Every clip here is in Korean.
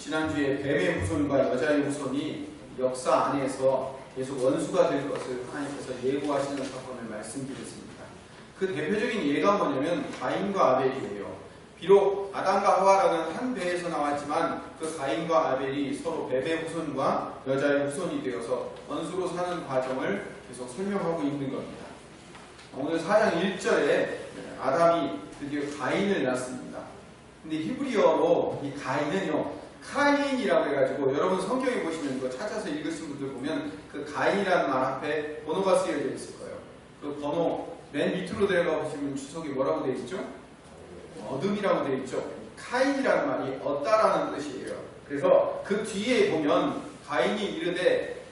지난주에 뱀의 후손과 여자의 후손이 역사 안에서 계속 원수가 될 것을 하나님께서 예고하시는 사건을 말씀드렸습니다. 그 대표적인 예가 뭐냐면 가인과 아벨이에요. 비록 아담과 하와라는 한 배에서 나왔지만 그 가인과 아벨이 서로 뱀의 후손과 여자의 후손이 되어서 원수로 사는 과정을 계속 설명하고 있는 겁니다. 오늘 4장 1절에 아담이 드디어 가인을 낳습니다. 근데 히브리어로 이 가인은요, 카인이라고 해가지고 여러분 성경에 보시면 이거 찾아서 읽으신 분들 보면 그 가인이라는 말 앞에 번호가 쓰여져 있을 거예요. 그 번호 맨 밑으로 내려가 보시면 주석이 뭐라고 되어 있죠? 어둠이라고 되어 있죠. 카인이라는 말이 얻다라는 뜻이에요. 그래서 그 뒤에 보면 가인이 이르되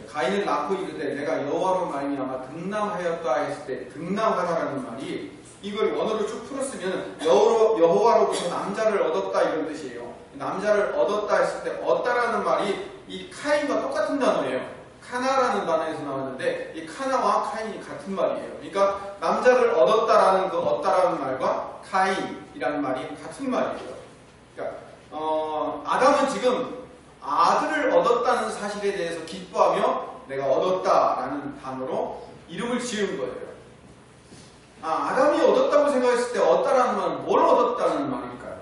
가인을 낳고 이르되 내가 여호와로 말미암아 등남하였다 했을 때 등남하다라는 말이 이걸 원어로 쭉 풀었으면 여호와로부터 남자를 얻었다 이런 뜻이에요. 남자를 얻었다 했을 때 얻다라는 말이 이 카인과 똑같은 단어예요. 카나라는 단어에서 나왔는데 이 카나와 카인이 같은 말이에요. 그러니까 남자를 얻었다라는 그 얻다라는 말과 카인이라는 말이 같은 말이에요. 그러니까 아담은 지금 아들을 얻었다는 사실에 대해서 기뻐하며 내가 얻었다라는 단어로 이름을 지은 거예요. 아담이 얻었다고 생각했을 때 얻다라는 말은 뭘 얻었다는 말일까요?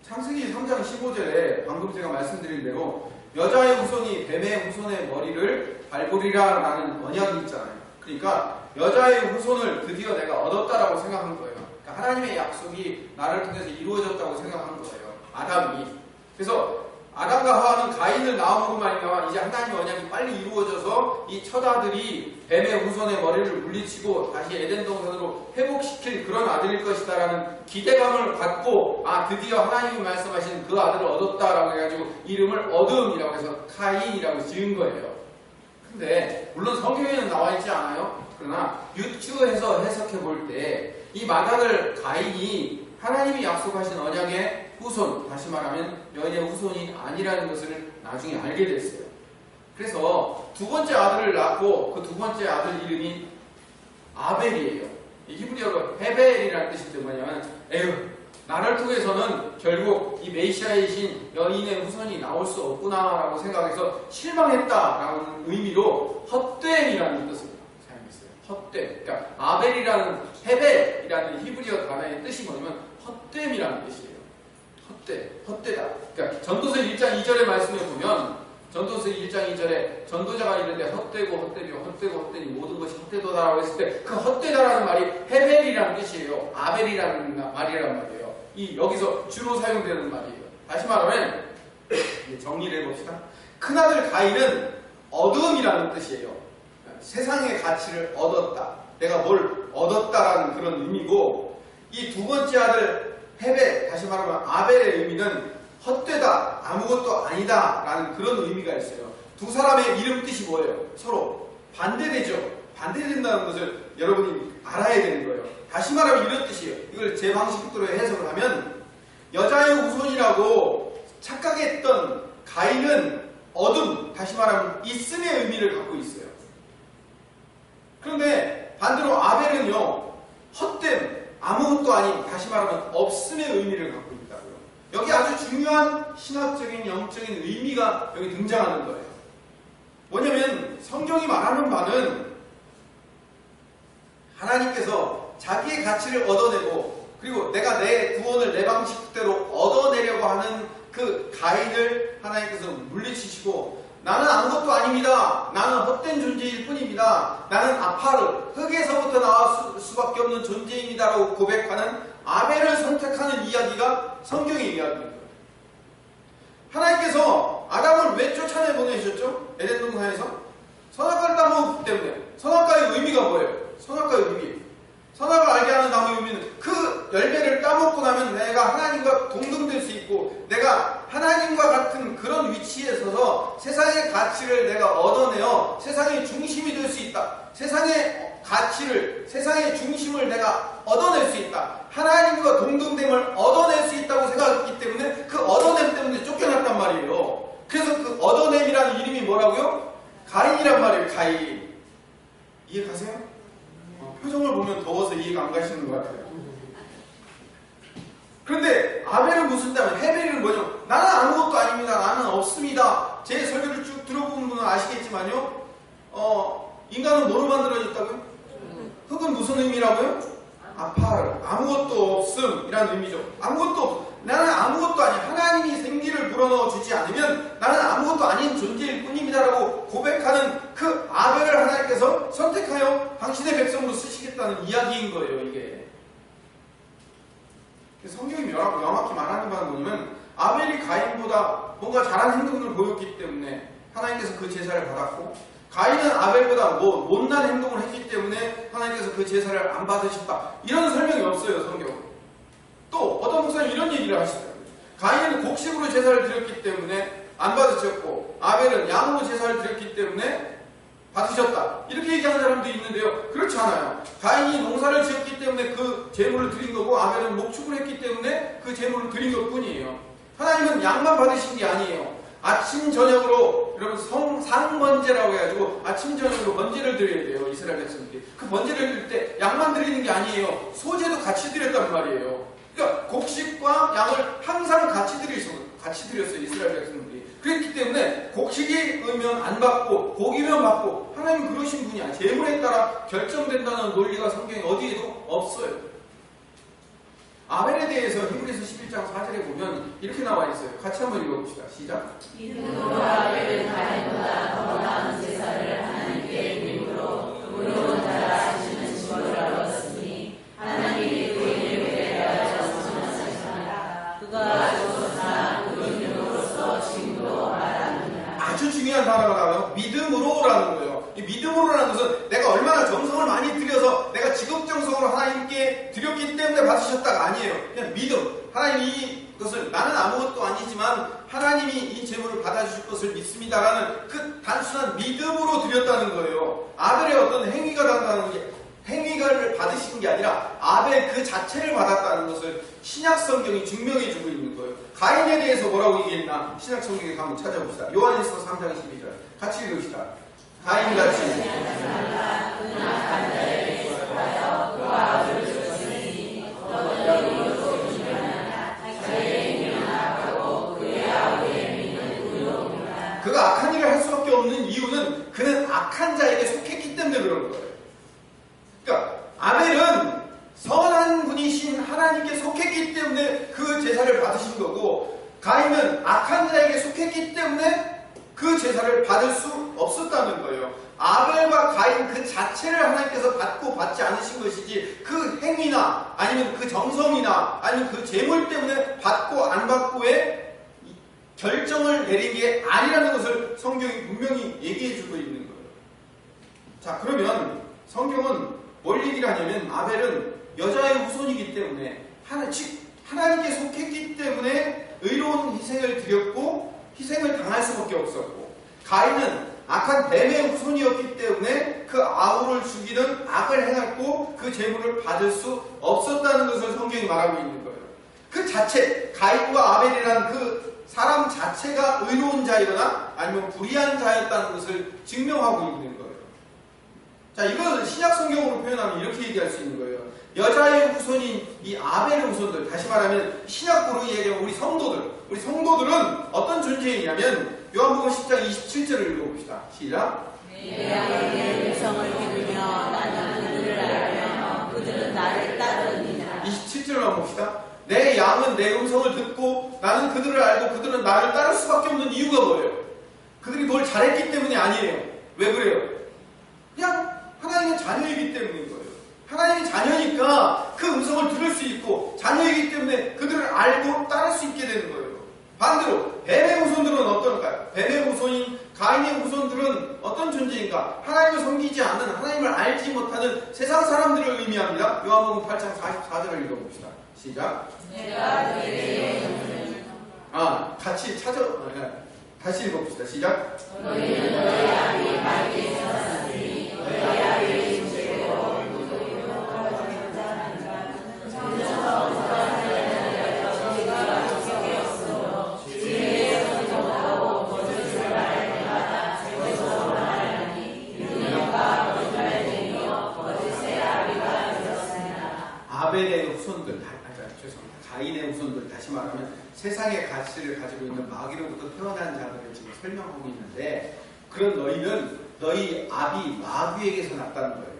창세기 3장 15절에 방금 제가 말씀드린 대로 여자의 후손이 뱀의 후손의 머리를 밟으리라 라는 언약이 있잖아요. 그러니까 여자의 후손을 드디어 내가 얻었다라고 생각한 거예요. 그러니까 하나님의 약속이 나를 통해서 이루어졌다고 생각한 거예요. 아담이. 그래서 아담과 하와는 가인을 낳음으로 말미암아 이제 하나님의 언약이 빨리 이루어져서 이 첫 아들이 뱀의 후손의 머리를 물리치고 다시 에덴 동산으로 회복시킬 그런 아들일 것이다라는 기대감을 갖고 드디어 하나님이 말씀하신 그 아들을 얻었다라고 해가지고 이름을 어둠이라고 해서 카인이라고 지은 거예요. 근데 물론 성경에는 나와 있지 않아요. 그러나 유추해서 해석해 볼 때 이 맏아들 가인이 하나님이 약속하신 언약의 후손, 다시 말하면 여인의 후손이 아니라는 것을 나중에 알게 됐어요. 그래서 두 번째 아들을 낳고 그 두 번째 아들 이름이 아벨이에요. 히브리어로 헤벨이라는 뜻인데 뭐냐면 나를 통해서는 결국 이 메시아이신 여인의 후손이 나올 수 없구나라고 생각해서 실망했다라는 의미로 헛됨이라는 뜻을 사용했어요. 헛됨. 그러니까 아벨이라는 헤벨이라는 히브리어 단어의 뜻이 뭐냐면 헛됨이라는 뜻이에요. 헛되다. 그러니까 전도서 1장 2절의 말씀에 보면 전도서 1장 2절에 전도자가 이르되 헛되고 헛되니 모든 것이 헛되도다라고 했을 때 그 헛되다라는 말이 헤벨이라는 뜻이에요. 아벨이라는 말이란 말이에요. 여기서 주로 사용되는 말이에요. 다시 말하면 정리를 해봅시다. 큰아들 가인은 어둠이라는 뜻이에요. 세상의 가치를 얻었다. 내가 뭘 얻었다라는 그런 의미고 이 두 번째 아들 헤벨, 다시 말하면 아벨의 의미는 헛되다, 아무것도 아니다 라는 그런 의미가 있어요. 두 사람의 이름 뜻이 뭐예요? 서로 반대되죠. 반대된다는 것을 여러분이 알아야 되는 거예요. 다시 말하면 이런 뜻이에요. 이걸 제 방식대로 해석을 하면 여자의 후손이라고 착각했던 가인은 어둠, 다시 말하면 있음의 의미를 갖고 있어요. 그런데 반대로 아벨은요, 헛됨, 아무것도 아닌, 다시 말하면 없음의 의미를 갖고 있다고요. 여기 아주 중요한 신학적인 영적인 의미가 여기 등장하는 거예요. 뭐냐면 성경이 말하는 바는 하나님께서 자기의 가치를 얻어내고 그리고 내가 내 구원을 내 방식대로 얻어내려고 하는 그 가인을 하나님께서 물리치시고 나는 아무것도 아닙니다. 나는 헛된 존재일 뿐입니다. 나는 아파르, 흙에서부터 나올 수밖에 없는 존재입니다. 라고 고백하는 아벨을 선택하는 이야기가 성경의 이야기입니다. 하나님께서 아담을 왜 쫓아내 보내셨죠? 에덴 동산에서? 선악과를 따먹었기 때문에. 선악과의 의미가 뭐예요? 선악과의 의미. 선악을 알게 하는 나무의 의미는 그 열매를 따먹고 나면 내가 하나님과 동등될 수 있고 내가 하나님과 같은 그런 위치에 서서 세상의 가치를 내가 얻어내어 세상의 중심이 될 수 있다. 세상의 가치를, 세상의 중심을 내가 얻어낼 수 있다. 하나님과 동등됨을 얻어낼 수 있다고 생각했기 때문에 그 얻어냄 때문에 쫓겨났단 말이에요. 그래서 그 얻어냄이라는 이름이 뭐라고요? 가인이란 말이에요. 가인. 이해 가세요? 표정을 보면 더워서 이해가 안 가시는 것 같아요. 그런데 아벨은 무슨 땀이에요? 헤벨은 뭐죠? 나는 우리가 제 설교를 쭉 들어본 분은 아시겠지만요. 인간은 뭐로 만들어졌다고요? 흙은 무슨 의미라고요? 아파르, 아무것도 없음 이라는 의미죠. 아무것도 없음. 나는 아무것도 아니, 하나님이 생기를 불어넣어 주지 않으면 나는 아무것도 아닌 존재일 뿐입니다라고 고백하는 그 아벨을 하나님께서 선택하여 당신의 백성으로 쓰시겠다는 이야기인 거예요. 이게 성경이 명확히 말하는 바는 뭐냐면 아벨이 가인보다 뭔가 잘한 행동을 보였기 때문에 하나님께서 그 제사를 받았고, 가인은 아벨보다 못난 행동을 했기 때문에 하나님께서 그 제사를 안 받으셨다. 이런 설명이 없어요, 성경. 또 어떤 목사님 이런 얘기를 하시더라고요. 가인은 곡식으로 제사를 드렸기 때문에 안 받으셨고, 아벨은 양으로 제사를 드렸기 때문에 받으셨다. 이렇게 얘기하는 사람도 있는데요. 그렇지 않아요. 가인이 농사를 지었기 때문에 그 제물을 드린 거고, 아벨은 목축을 했기 때문에 그 제물을 드린 것 뿐이에요. 하나님은 양만 받으신 게 아니에요. 아침 저녁으로, 여러분 상번제라고 해가지고 아침 저녁으로 번제를 드려야 돼요, 이스라엘 백성들이. 그 번제를 드릴 때 양만 드리는 게 아니에요. 소제도 같이 드렸단 말이에요. 그러니까 곡식과 양을 항상 같이 드렸어요, 이스라엘 백성들이. 그랬기 때문에 곡식이 의면 안 받고 고기면 받고, 하나님은 그러신 분이 아니에요. 제물에 따라 결정된다는 논리가 성경에 어디에도 없어요. 아벨에 대해서 히브리서 11장 4절에 보면 이렇게 나와 있어요. 같이 한번 읽어봅시다. 시작. 믿음으로 아벨은 가인보다 더 나은 제사를 하나님께 드림으로 의로운 자라 하시는 징표를 얻었으니 하나님이 그에게 배려하여 선하셨습니다. 그가 죽었으나 그 이름으로써 지금도 말합니다. 아주 중요한 단어가 나와요. 믿음으로라는 거예요. 이 믿음으로라는 것은 내가 얼마나 정성을 많이 들여서 내가 지극정성으로 하나님께 드렸기 때문에 받으셨다가 아니에요. 그냥 믿음. 하나님이 이것을 나는 아무것도 아니지만 하나님이 이 제물을 받아주실 것을 믿습니다라는 그 단순한 믿음으로 드렸다는 거예요. 아벨의 어떤 행위가 달라는 게, 행위를 받으신 게 아니라 아벨 그 자체를 받았다는 것을 신약 성경이 증명해주고 있는 거예요. 가인에 대해서 뭐라고 얘기했나? 신약 성경에 한번 찾아봅시다. 요한일서 3장 12절 같이 읽읍시다. 가인같이 그가 악한 일을 할 수밖에 없는 이유는 그는 악한 자에게 속했기 때문에 그런 거예요. 그러니까 아벨은 선한 분이신 하나님께 속했기 때문에 그 제사를 받으신 거고, 가인은 악한 자에게 속했기 때문에 그 제사를 받을 수 없었다는 거예요. 아벨과 가인 그 자체를 하나님께서 받고 받지 않으신 것이지, 그 행위나 아니면 그 정성이나 아니면 그 재물 때문에 받고 안 받고의 결정을 내린 게 아니라는 것을 성경이 분명히 얘기해 주고 있는 거예요. 자, 그러면 성경은 뭘 얘기를 하냐면 아벨은 여자의 후손이기 때문에 하나님께 속했기 때문에 의로운 희생을 드렸고 희생을 당할 수밖에 없었고, 가인은 악한 뱀의 후손이었기 때문에 그 아우를 죽이는 악을 행했고 그 재물을 받을 수 없었다는 것을 성경이 말하고 있는 거예요. 그 자체, 가인과 아벨이라는 그 사람 자체가 의로운 자이거나 아니면 불의한 자였다는 것을 증명하고 있는 거예요. 자, 이것을 신약 성경으로 표현하면 이렇게 얘기할 수 있는 거예요. 여자의 후손인 이 아벨의 후손들, 다시 말하면 신약으로 얘기하면 우리 성도들은 어떤 존재이냐면 요한복음 10장 27절을 읽어봅시다. 시작. 내 양에게 음성을 들으며 나는 그들을 알며 그들은 나를 따르느니라. 27절만 봅시다. 내 양은 내 음성을 듣고 나는 그들을 알고 그들은 나를 따를 수밖에 없는 이유가 뭐예요? 그들이 뭘 잘했기 때문이 아니에요. 왜 그래요? 그냥 하나님의 자녀이기 때문인 거예요. 하나님의 자녀니까 그 음성을 들을 수 있고 자녀이기 때문에 그들을 알고 따를 수 있게 되는 거예요. 반대로 뱀의 후손들은 어떨까요? 뱀의 후손인 가인의 후손들은 어떤 존재인가? 하나님을 섬기지 않는, 하나님을 알지 못하는 세상 사람들을 의미합니다. 요한복음 8장 44절을 읽어봅시다. 시작. 내가 너희에게 다시 읽어봅시다. 시작. 너희는 너희 아비 말기에 있었으니 너희 아비의 중재로 아벨의 후손들, 가인의 후손들, 다시 말하면 세상의 가치를 가지고 있는 마귀로부터 태어난 자들을 지금 설명하고 있는데, 그런 너희는 너희 아비 마귀에게서 났다는 거예요.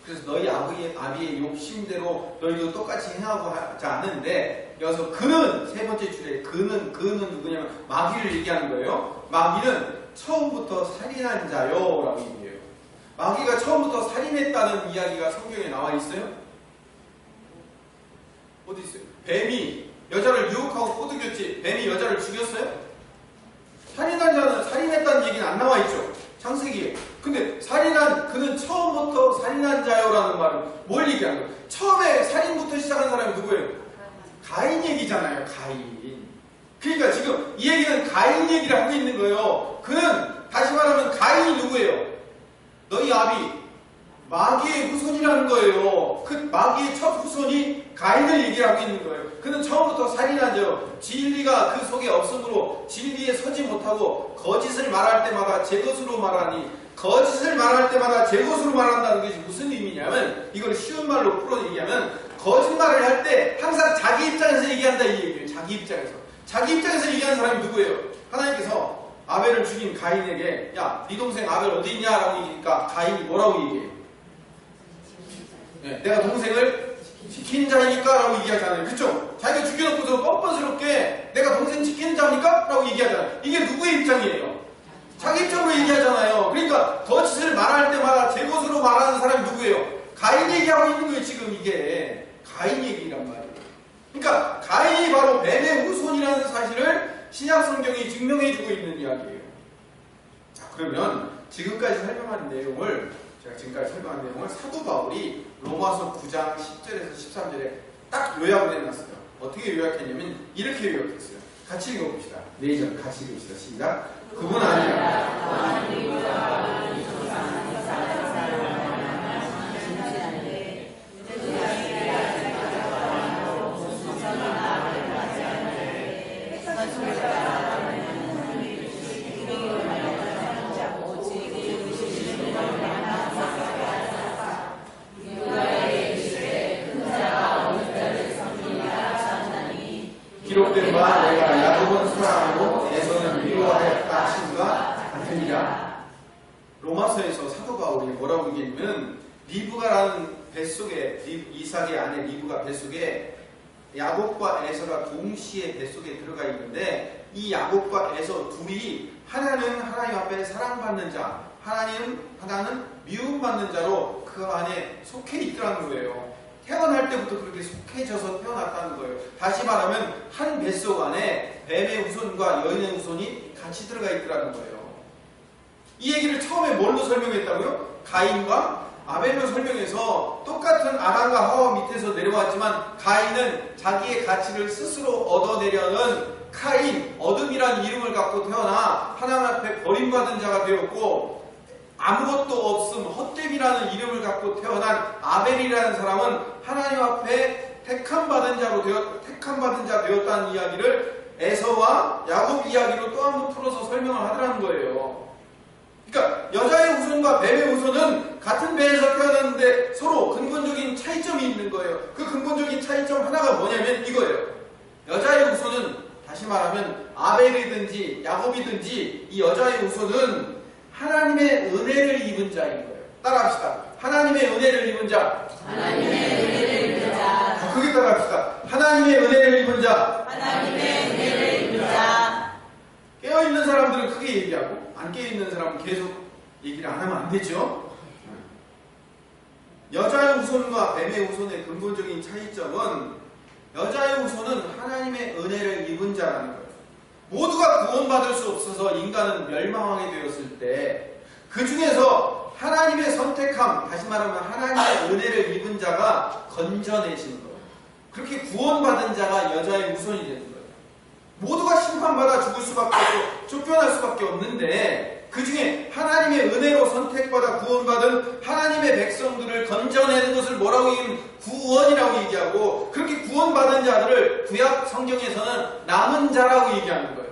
그래서 너희 아비의 욕심대로 너희도 똑같이 행하고 하지 않는데, 여기서 그는, 세 번째 줄에 그는 누구냐면 마귀를 얘기하는 거예요. 마귀는 처음부터 살인한 자요 라고 얘기해요. 마귀가 처음부터 살인했다는 이야기가 성경에 나와 있어요? 어디 있어요? 뱀이 여자를 유혹하고 꼬드겼지, 뱀이 여자를 죽였어요? 살인한 자는 살인했다는 얘기는 안 나와 있죠, 창세기에. 근데 그는 처음부터 살인한 자요라는 말은 뭘 얘기하는 거예요? 처음에 살인부터 시작한 사람이 누구예요? 가인 얘기잖아요, 가인. 그러니까 지금 이 얘기는 가인 얘기를 하고 있는 거예요. 그는, 다시 말하면 가인이 누구예요? 너희 아비 마귀의 후손이라는 거예요. 그 마귀의 첫 후손이 가인을 얘기하고 있는 거예요. 그는 처음부터 살인한 자요, 진리가 그 속에 없으므로 진리에 서지 못하고 거짓을 말할 때마다 제 것으로 말하니, 거짓을 말할 때마다 제 것으로 말한다는 것이 무슨 의미냐면, 이걸 쉬운 말로 풀어 얘기하면, 거짓말을 할 때 항상 자기 입장에서 얘기한다 이 얘기예요. 자기 입장에서 얘기하는 사람이 누구예요? 하나님께서 아벨을 죽인 가인에게 야, 네 동생 아벨 어디 있냐 라고 얘기하니까 가인이 뭐라고 얘기해요? 네, 내가 동생을 지키는 자이니까 라고 얘기하잖아요. 그쵸? 자기가 죽여놓고서 뻔뻔스럽게 내가 동생 지키는 자입니까? 라고 얘기하잖아요. 이게 누구의 입장이에요? 자기 입장으로 얘기하잖아요. 그러니까 거짓을 말할 때마다 제 것으로 말하는 사람이 누구예요? 가인 얘기하고 있는 거예요. 지금 이게 가인 얘기란 말이에요. 그러니까 가인이 바로 뱀의 후손이라는 사실을 신약 성경이 증명해주고 있는 이야기예요. 자, 그러면 지금까지 설명한 내용을, 제가 지금까지 설명한 내용을 사도 바울이 로마서 9장 10절에서 13절에 딱 요약을 해놨어요. 어떻게 요약했냐면 이렇게 요약했어요. 같이 읽어봅시다. 4절 같이 읽읍시다. 시작. 그분 아니라 기록된 바 내가 야곱은 사랑하고 에서는 미워하였다 하심과 같으니라. 로마서에서 사도 바울이 뭐라고 얘기했냐면, 리브가라는 뱃속에, 이삭의 아내 리브가 뱃속에 야곱과 에서가 동시에 뱃속에 들어가 있는데, 이 야곱과 에서 둘이 하나는 하나님 앞에 사랑받는 자, 하나는 미움받는 자로 그 안에 속해 있더라는 거예요. 태어날 때부터 그렇게 속해져서 태어났다는 거예요. 다시 말하면 한 뱃속 안에 뱀의 후손과 여인의 후손이 같이 들어가 있더라는 거예요. 이 얘기를 처음에 뭘로 설명했다고요? 가인과 아벨로 설명해서, 똑같은 아담과 하와 밑에서 내려왔지만 가인은 자기의 가치를 스스로 얻어내려는 카인, 어둠이라는 이름을 갖고 태어나 하나님 앞에 버림받은 자가 되었고, 아무것도 없음, 헛됨이라는 이름을 갖고 태어난 아벨이라는 사람은 하나님 앞에 택함받은 자 되었다는 이야기를 에서와 야곱 이야기로 또 한 번 풀어서 설명을 하더라는 거예요. 그러니까 여자의 후손과 뱀의 후손은 같은 배에서 태어났는데 서로 근본적인 차이점이 있는 거예요. 그 근본적인 차이점 하나가 뭐냐면 이거예요. 여자의 후손은, 다시 말하면 아벨이든지 야곱이든지 이 여자의 후손은 하나님의 은혜를 입은 자인 거예요. 따라합시다. 하나님의 은혜를 입은 자. 하나님의 은혜를 입은 자. 더 크게 따라합시다. 하나님의 은혜를 입은 자. 하나님의 은혜를 입은 자. 깨어있는 사람들은 크게 얘기하고 안 깨어있는 사람은 계속 얘기를 안 하면 안 되죠. 여자의 후손과 뱀의 후손의 근본적인 차이점은, 여자의 후손은 하나님의 은혜를 입은 자라는 거예요. 모두가 구원받을 수 없어서 인간은 멸망하게 되었을 때 그 중에서 하나님의 선택함, 다시 말하면 하나님의 은혜를 입은 자가 건져내시는 거예요. 그렇게 구원받은 자가 여자의 후손이 되는 거예요. 모두가 심판받아 죽을 수밖에 없고 쫓겨날 수밖에 없는데, 그 중에 하나님의 은혜로 선택받아 구원받은 하나님의 백성들을 건져내는 것을 뭐라고 얘기하면 구원이라고 얘기하고, 그렇게 구원받은 자들을 구약 성경에서는 남은 자라고 얘기하는 거예요.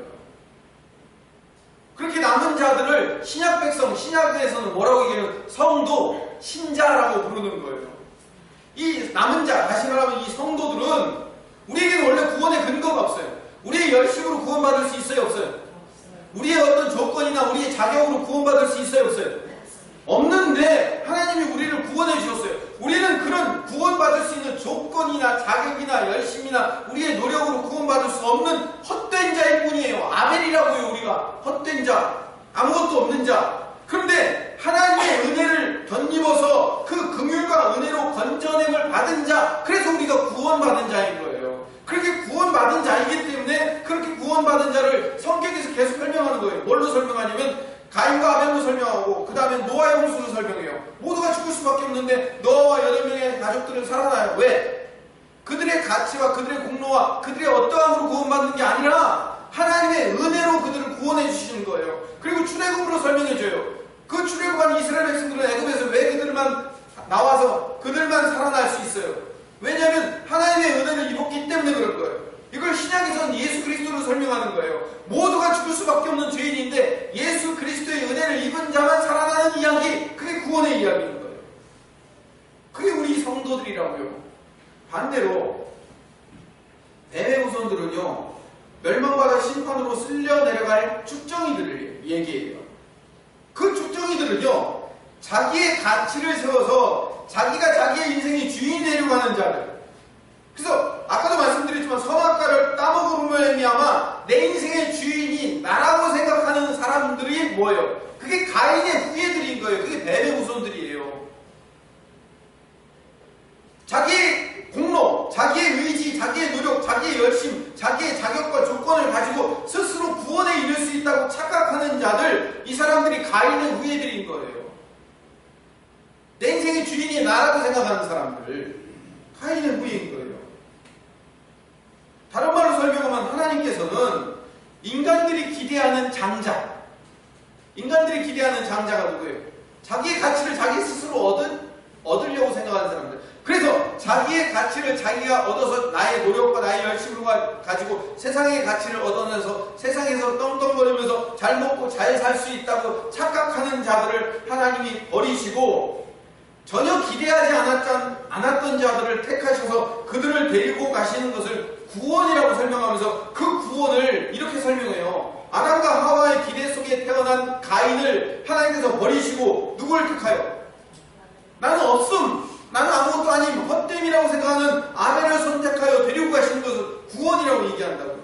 그렇게 남은 자들을 신약 백성, 신약에서는 뭐라고 얘기하면 성도, 신자라고 부르는 거예요. 이 남은 자, 다시 말하면 이 성도들은 우리에게는 원래 구원의 근거가 없어요. 우리의 열심으로 구원받을 수 있어요, 없어요? 우리의 어떤 조건이나 우리의 자격으로 구원받을 수 있어요, 없어요? 없는데 하나님이 우리를 구원해 주셨어요. 우리는 그런 구원받을 수 있는 조건이나 자격이나 열심이나 우리의 노력으로 구원받을 수 없는 헛된 자일 뿐이에요. 아벨이라고요. 우리가 헛된 자, 아무것도 없는 자. 그런데 하나님의 은혜를 덧입어서 그 긍휼과 은혜로 건져냄을 받은 자, 그래서 우리가 구원받은 자인 거예요. 그렇게 구원받은 자이기 때문에 그렇게 구원받은 자를 성경에서 계속 설명하는 거예요. 뭘로 설명하냐면 가인과 아벨로 설명하고 그 다음에 노아의 홍수로 설명해요. 모두가 죽을 수밖에 없는데 노아와 8명의 가족들은 살아나요. 왜? 그들의 가치와 그들의 공로와 그들의 어떠함으로 구원받는 게 아니라 하나님의 은혜로 그들을 구원해 주시는 거예요. 그리고 출애굽으로 설명해줘요. 그 출애굽한 이스라엘 백성들은 애굽에서 왜 그들만 나와서 그들만 살아날 수 있어요? 왜냐하면 하나님의 은혜를 입었기 때문에 그럴 거예요. 이걸 신약에서는 예수 그리스도로 설명하는 거예요. 모두가 죽을 수밖에 없는 죄인인데 예수 그리스도의 은혜를 입은 자만 살아나는 이야기, 그게 구원의 이야기인 거예요. 그게 우리 성도들이라고요. 반대로 뱀의 후손들은요, 멸망받아 심판으로 쓸려 내려갈 축정이들을 얘기해요. 그 축정이들은요, 자기의 가치를 세워서 자기가 자기의 인생의 주인이 되려고 하는 자들. 그래서 아까도 말씀드렸지만 선악과를 따먹음으로 말미암아 내 인생의 주인이 나라고 생각하는 사람들이 뭐예요? 그게 가인의 후예들인 거예요. 그게 뱀의 후손들이에요. 자기의 공로, 자기의 의지, 자기의 노력, 자기의 열심, 자기의 자격과 조건을 가지고 스스로 구원에 이를 수 있다고 착각하는 자들, 이 사람들이 가인의 후예들인 거예요. 내 인생의 주인이 나라고 생각하는 사람들, 가인의 후예인 거예요. 다른 말로 설명하면 하나님께서는 인간들이 기대하는 장자, 인간들이 기대하는 장자가 누구예요? 자기의 가치를 자기 스스로 얻으려고 생각하는 사람들. 그래서 자기의 가치를 자기가 얻어서 나의 노력과 나의 열심으로 가지고 세상의 가치를 얻어내서 세상에서 떵떵거리면서 잘 먹고 잘 살 수 있다고 착각하는 자들을 하나님이 버리시고 전혀 기대하지 않았던 자들을 택하셔서 그들을 데리고 가시는 것을 구원이라고 설명하면서 그 구원을 이렇게 설명해요. 아담과 하와의 기대 속에 태어난 가인을 하나님께서 버리시고 누구를 택하여? 나는 없음, 나는 아무것도 아님, 헛됨이라고 생각하는 아벨을 선택하여 데리고 가시는 것을 구원이라고 얘기한다고요.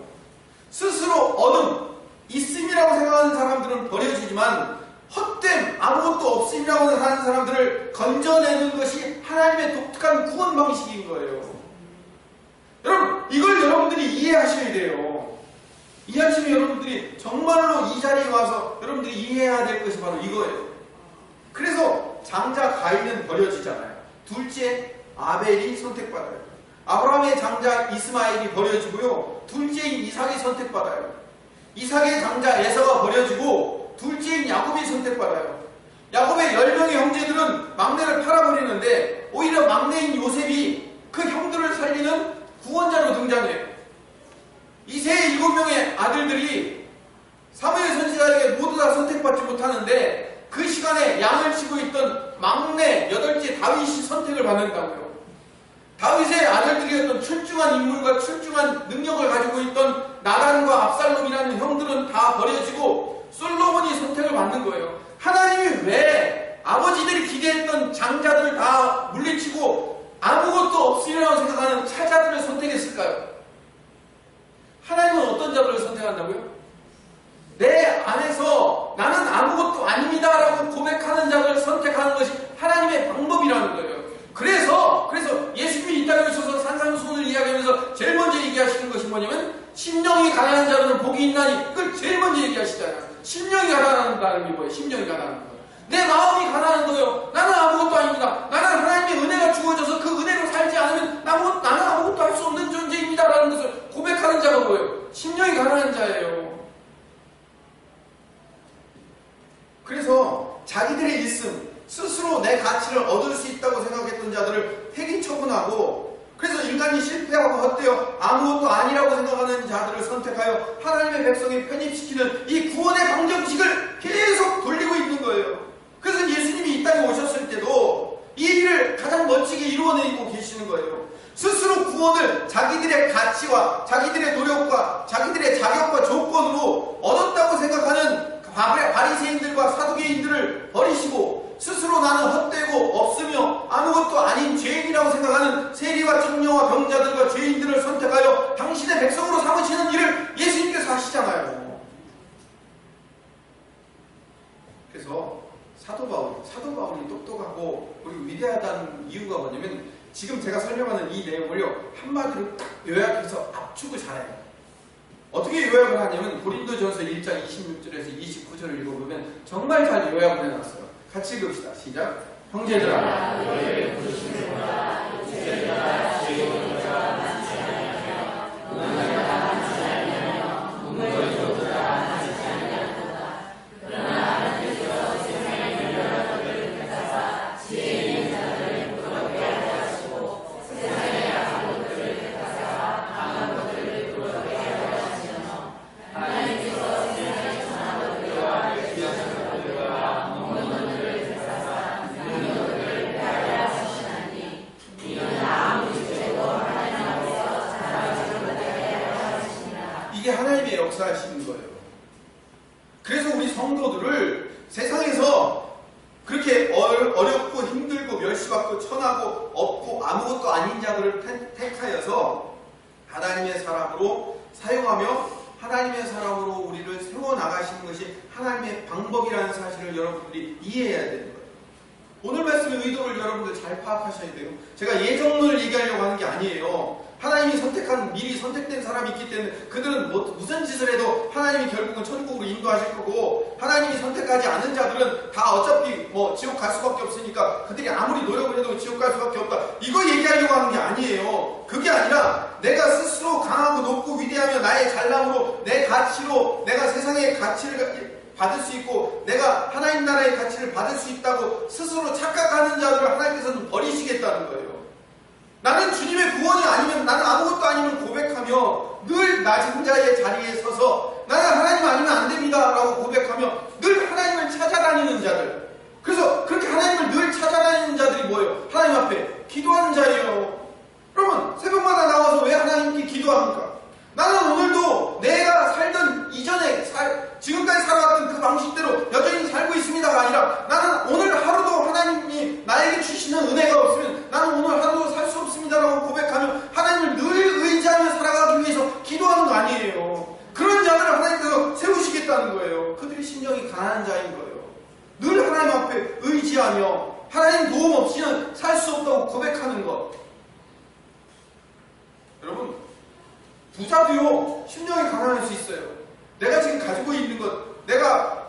스스로 얻음, 있음이라고 생각하는 사람들은 버려지지만 헛됨, 아무것도 없음이라고 하는 사람들을 건져내는 것이 하나님의 독특한 구원 방식인 거예요. 여러분, 이걸 여러분들이 이해하셔야 돼요. 이 아침에 여러분들이 정말로 이 자리에 와서 여러분들이 이해해야 될 것이 바로 이거예요. 그래서 장자 가인은 버려지잖아요. 둘째 아벨이 선택받아요. 아브라함의 장자 이스마엘이 버려지고요. 둘째인 이삭이 선택받아요. 이삭의 장자 에서가 버려지고 둘째인 야곱이 선택받아요. 야곱의 10명의 형제들은 막내를 팔아버리는데 오히려 막내인 요셉이 그 형들을 살리는 구원자로 등장해요. 이세의 7명의 아들들이 사무엘 선지자에게 모두 다 선택받지 못하는데 그 시간에 양을 치고 있던 막내 8째 다윗이 선택을 받는다고요. 다윗의 아들들이었던 출중한 인물과 출중한 능력을 가지고 있던 나단과 압살롬이라는 형들은 다 버려지고 솔로몬이 선택을 받는 거예요. 하나님이 왜 아버지들이 기대했던 장자들 다 물리치고 아무것도 없으리라고 생각하는 차자들을 선택했을까요? 하나님은 어떤 자들을 선택한다고요? 내 안에서 나는 아무것도 아닙니다라고 고백하는 자들을 선택하는 것이 하나님의 방법이라는 거예요. 그래서 예수님이 이 땅에 오셔서 산상수훈을 이야기하면서 제일 먼저 얘기하시는 것이 뭐냐면 심령이 가난한 자들은 복이 있나니, 그걸 제일 먼저 얘기하시잖아요. 심령이 가난하다는 게 뭐예요? 심령이 가난한 거예요. 내 마음이 가난한 거예요. 나는 아무것도 아닙니다. 나는 하나님의 은혜가 주어져서 그 은혜로 살지 않으면 나는 아무것도 할 수 없는 존재입니다라는 것을 고백하는 자가 뭐예요? 심령이 가난한 자예요. 그래서 자기들의 있음, 스스로 내 가치를 얻을 수 있다고 생각했던 자들을 폐기 처분하고, 그래서 인간이 실패하고 헛되어 아무것도 아니라고 생각하는 자들을 선택하여 하나님의 백성에 편입시키는 이 구원의 방정식을 계속 돌리고 있는 거예요. 그래서 예수님이 이 땅에 오셨을 때도 이 일을 가장 멋지게 이루어내고 계시는 거예요. 스스로 구원을 자기들의 가치와 자기들의 노력과 자기들의 바리새인들과 사두개인들을 버리시고 스스로 나는 헛되고 없으며 아무것도 아닌 죄인이라고 생각하는 세리와 청녀와 병자들과 죄인들을 선택하여 당신의 백성으로 삼으시는 일을 예수님께서 하시잖아요. 그래서 사도 바울이 똑똑하고 그리고 위대하다는 이유가 뭐냐면 지금 제가 설명하는 이 내용을요 한마디로 딱 요약해서 압축을 잘해요. 어떻게 요약을 하냐면 고린도전서 1장 26절에서 29절을 읽어보면 정말 잘 요약을 해놨어요. 같이 읽읍시다. 시작. 형제들아 너희를 부르시는구나. 형제들아 죄인을 많지 않으며 눈을 많지 않으며 눈을 줬으라 많지 않으려다. 그러나 하나님께서 세상의 여러 것들을 택하사 지혜 있는 자들을 부끄럽게 하려 하시고 세상의 악한 것들을 택하사 강한 것들을 부끄럽게 하려 하시며 하나님께서 세상의 천한 것들과 귀한 것들과 없는 것들을 택하사 있는 것들을 패하려 하시나니 이는 아무 죄도 하나님 앞에서 자랑하지 못하게 하려 하시니라. 이게 하나님의 역사하시는 거예요. 그래서 우리 성도들을 세상에서 그렇게 어렵고 힘들고 멸시받고 천하고 없고 아무것도 아닌 자들을 택하여서 하나님의 사람으로 사용하며 하나님의 사람으로 우리를 세워나가시는 것이 하나님의 방법이라는 사실을 여러분들이 이해해야 되는 거예요. 오늘 말씀의 의도를 여러분들 잘 파악하셔야 돼요. 제가 예정론을 얘기하려고 하는 게 아니에요. 하나님이 선택한 미리 선택된 사람이 있기 때문에 그들은 무슨 짓을 해도 하나님이 결국은 천국으로 인도하실 거고 하나님이 선택하지 않은 자들은 다 어차피 지옥 갈 수밖에 없으니까 그들이 아무리 노력을 해도 지옥 갈 수밖에 없다. 이거 얘기하려고 하는 게 아니에요. 그게 아니라 내가 스스로 강하고 높고 위대하며 나의 잘남으로 내 가치로 내가 세상의 가치를 받을 수 있고 내가 하나님 나라의 가치를 받을 수 있다고 스스로 착각하는 자들을 하나님께서는 버리시겠다는 거예요. 나는 주님의 구원이 아니면 나는 아무것도 아니면 고백하며 늘 낮은 자의 자리에 서서 나는 하나님 아니면 안 됩니다 라고 고백하며 늘 하나님을 찾아다니는 자들. 그래서 그렇게 하나님을 늘 찾아다니는 자들이 뭐예요? 하나님 앞에 기도하는 자예요. 여러분 새벽마다 나와서 왜 하나님께 기도합니까? 나는 오늘도 내가 살던 이전에 지금까지 살아왔던 그 방식대로 여전히 살고 있습니다가 아니라 나는 오늘 하루도 하나님이 나에게 주시는 은혜가 없으면 나는 오늘 하루도 살 수 없습니다라고 고백하며 하나님을 늘 의지하며 살아가기 위해서 기도하는 거 아니에요. 그런 자들을 하나님께서 세우시겠다는 거예요. 그들이 심령이 가난한 자인 거예요. 늘 하나님 앞에 의지하며 하나님 도움 없이는 살 수 없다고 고백하는 것. 여러분 부자도요 심령이 가난할 수 있어요. 내가 지금 가지고 있는 것, 내가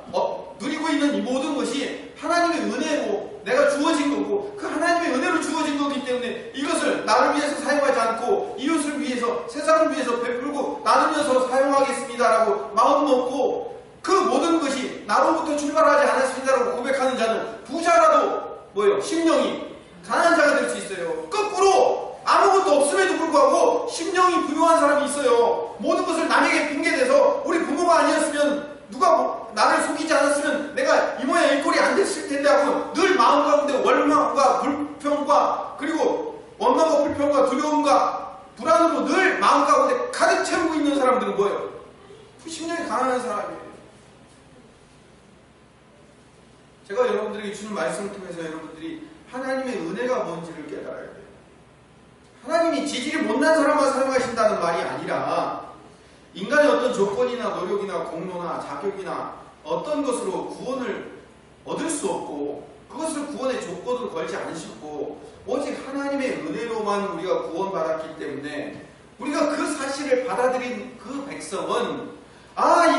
누리고 있는 이 모든 것이 하나님의 은혜로 내가 주어진 거고 그 하나님의 은혜로 주어진 거기 때문에 이것을 나를 위해서 사용하지 않고 이웃을 위해서 세상을 위해서 베풀고 나누면서 사용하겠습니다라고 마음 먹고 그 모든 것이 나로부터 출발하지 않았습니다라고 고백하는 자는 부자라도 심령이 가난한 자가 될 수 있어요. 거꾸로 아무것도 없음에도 불구하고 심령이 부유한 사람이 있어요. 모든 것을 남에게 핑계대서 우리 부모가 아니었으면 누가 나를 속이지 않았으면 내가 이 모양 이 꼴이 안 됐을 텐데 하고 늘 마음 가운데 원망과 불평과 그리고 원망과 불평과 두려움과 불안으로 늘 마음 가운데 가득 채우고 있는 사람들은 뭐예요? 그 심령이 가난한 사람이에요. 제가 여러분들에게 주는 말씀을 통해서 여러분들이 하나님의 은혜가 뭔지를 깨달아야 돼요. 하나님이 지질이 못난 사람만 사용하신다는 말이 아니라 인간의 어떤 조건이나 노력이나 공로나 자격이나 어떤 것으로 구원을 얻을 수 없고 그것을 구원의 조건으로 걸지 않으셨고 오직 하나님의 은혜로만 우리가 구원받았기 때문에 우리가 그 사실을 받아들인 그 백성은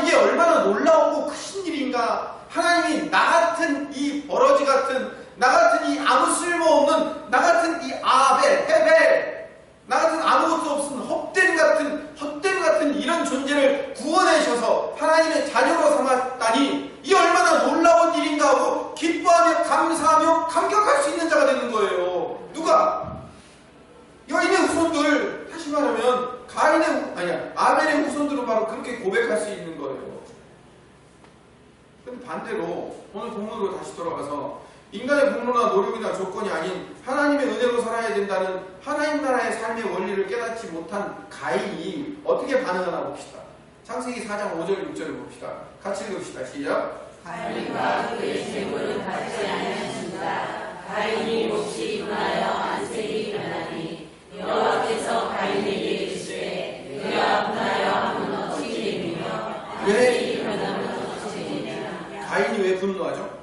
이게 얼마나 놀라우고 크신 일인가. 하나님이 나 같은 이 버러지 같은 나 같은 이 아무 쓸모없는 나 같은 이 아벨, 헤벨 나 같은 아무것도 없은 헛된 같은 이런 존재를 구원하셔서 하나님의 자녀로 삼았다니 이 얼마나 놀라운 일인가 하고 기뻐하며 감사하며 감격할 수 있는 자가 되는 거예요. 누가? 여인의 후손들, 다시 말하면 아벨의 후손들은 바로 그렇게 고백할 수 있는 거예요. 근데 반대로 오늘 본문으로 다시 돌아가서 인간의 공로나 노력이나 조건이 아닌 하나님의 은혜로 살아야 된다는 하나님 나라의 삶의 원리를 깨닫지 못한 가인이 어떻게 반응하나 봅시다. 창세기 4장 5절 6절을 봅시다. 같이 읽읍시다. 시작. 가인과 그의 재물을 받지 아니하신다. 가인이 몹시 분하여 안색이 변하니 여호와께서 가인에게 이르시되 내가 분하여 함은 어찌 되며 안색이 변하면 어찌 되냐. 가인이 왜 분노하죠?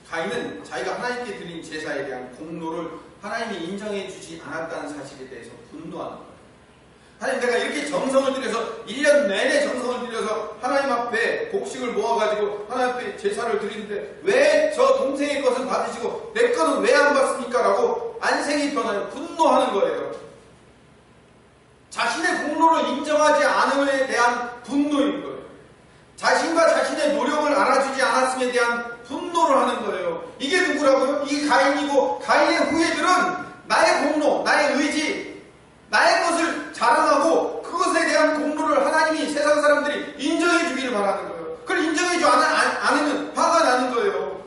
가인은 자기가 하나님께 드린 제사에 대한 공로를 하나님이 인정해 주지 않았다는 사실에 대해서 분노하는 거예요. 하나님, 내가 이렇게 정성을 들여서 1년 내내 정성을 들여서 하나님 앞에 곡식을 모아가지고 하나님 앞에 제사를 드리는데 왜 저 동생의 것을 받으시고 내 것은 왜 안 받습니까? 라고 안색이 변하여 분노하는 거예요. 자신의 공로를 인정하지 않음에 대한 분노인 거예요. 자신과 자신의 노력을 알아주지 않았음에 대한 분노를 하는 거예요. 이게 누구라고요? 이게 가인이고, 가인의 후예들은 나의 공로, 나의 의지, 나의 것을 자랑하고 그것에 대한 공로를 하나님이 세상 사람들이 인정해 주기를 바라는 거예요. 그걸 인정해 주지 않으면 화가 나는 거예요.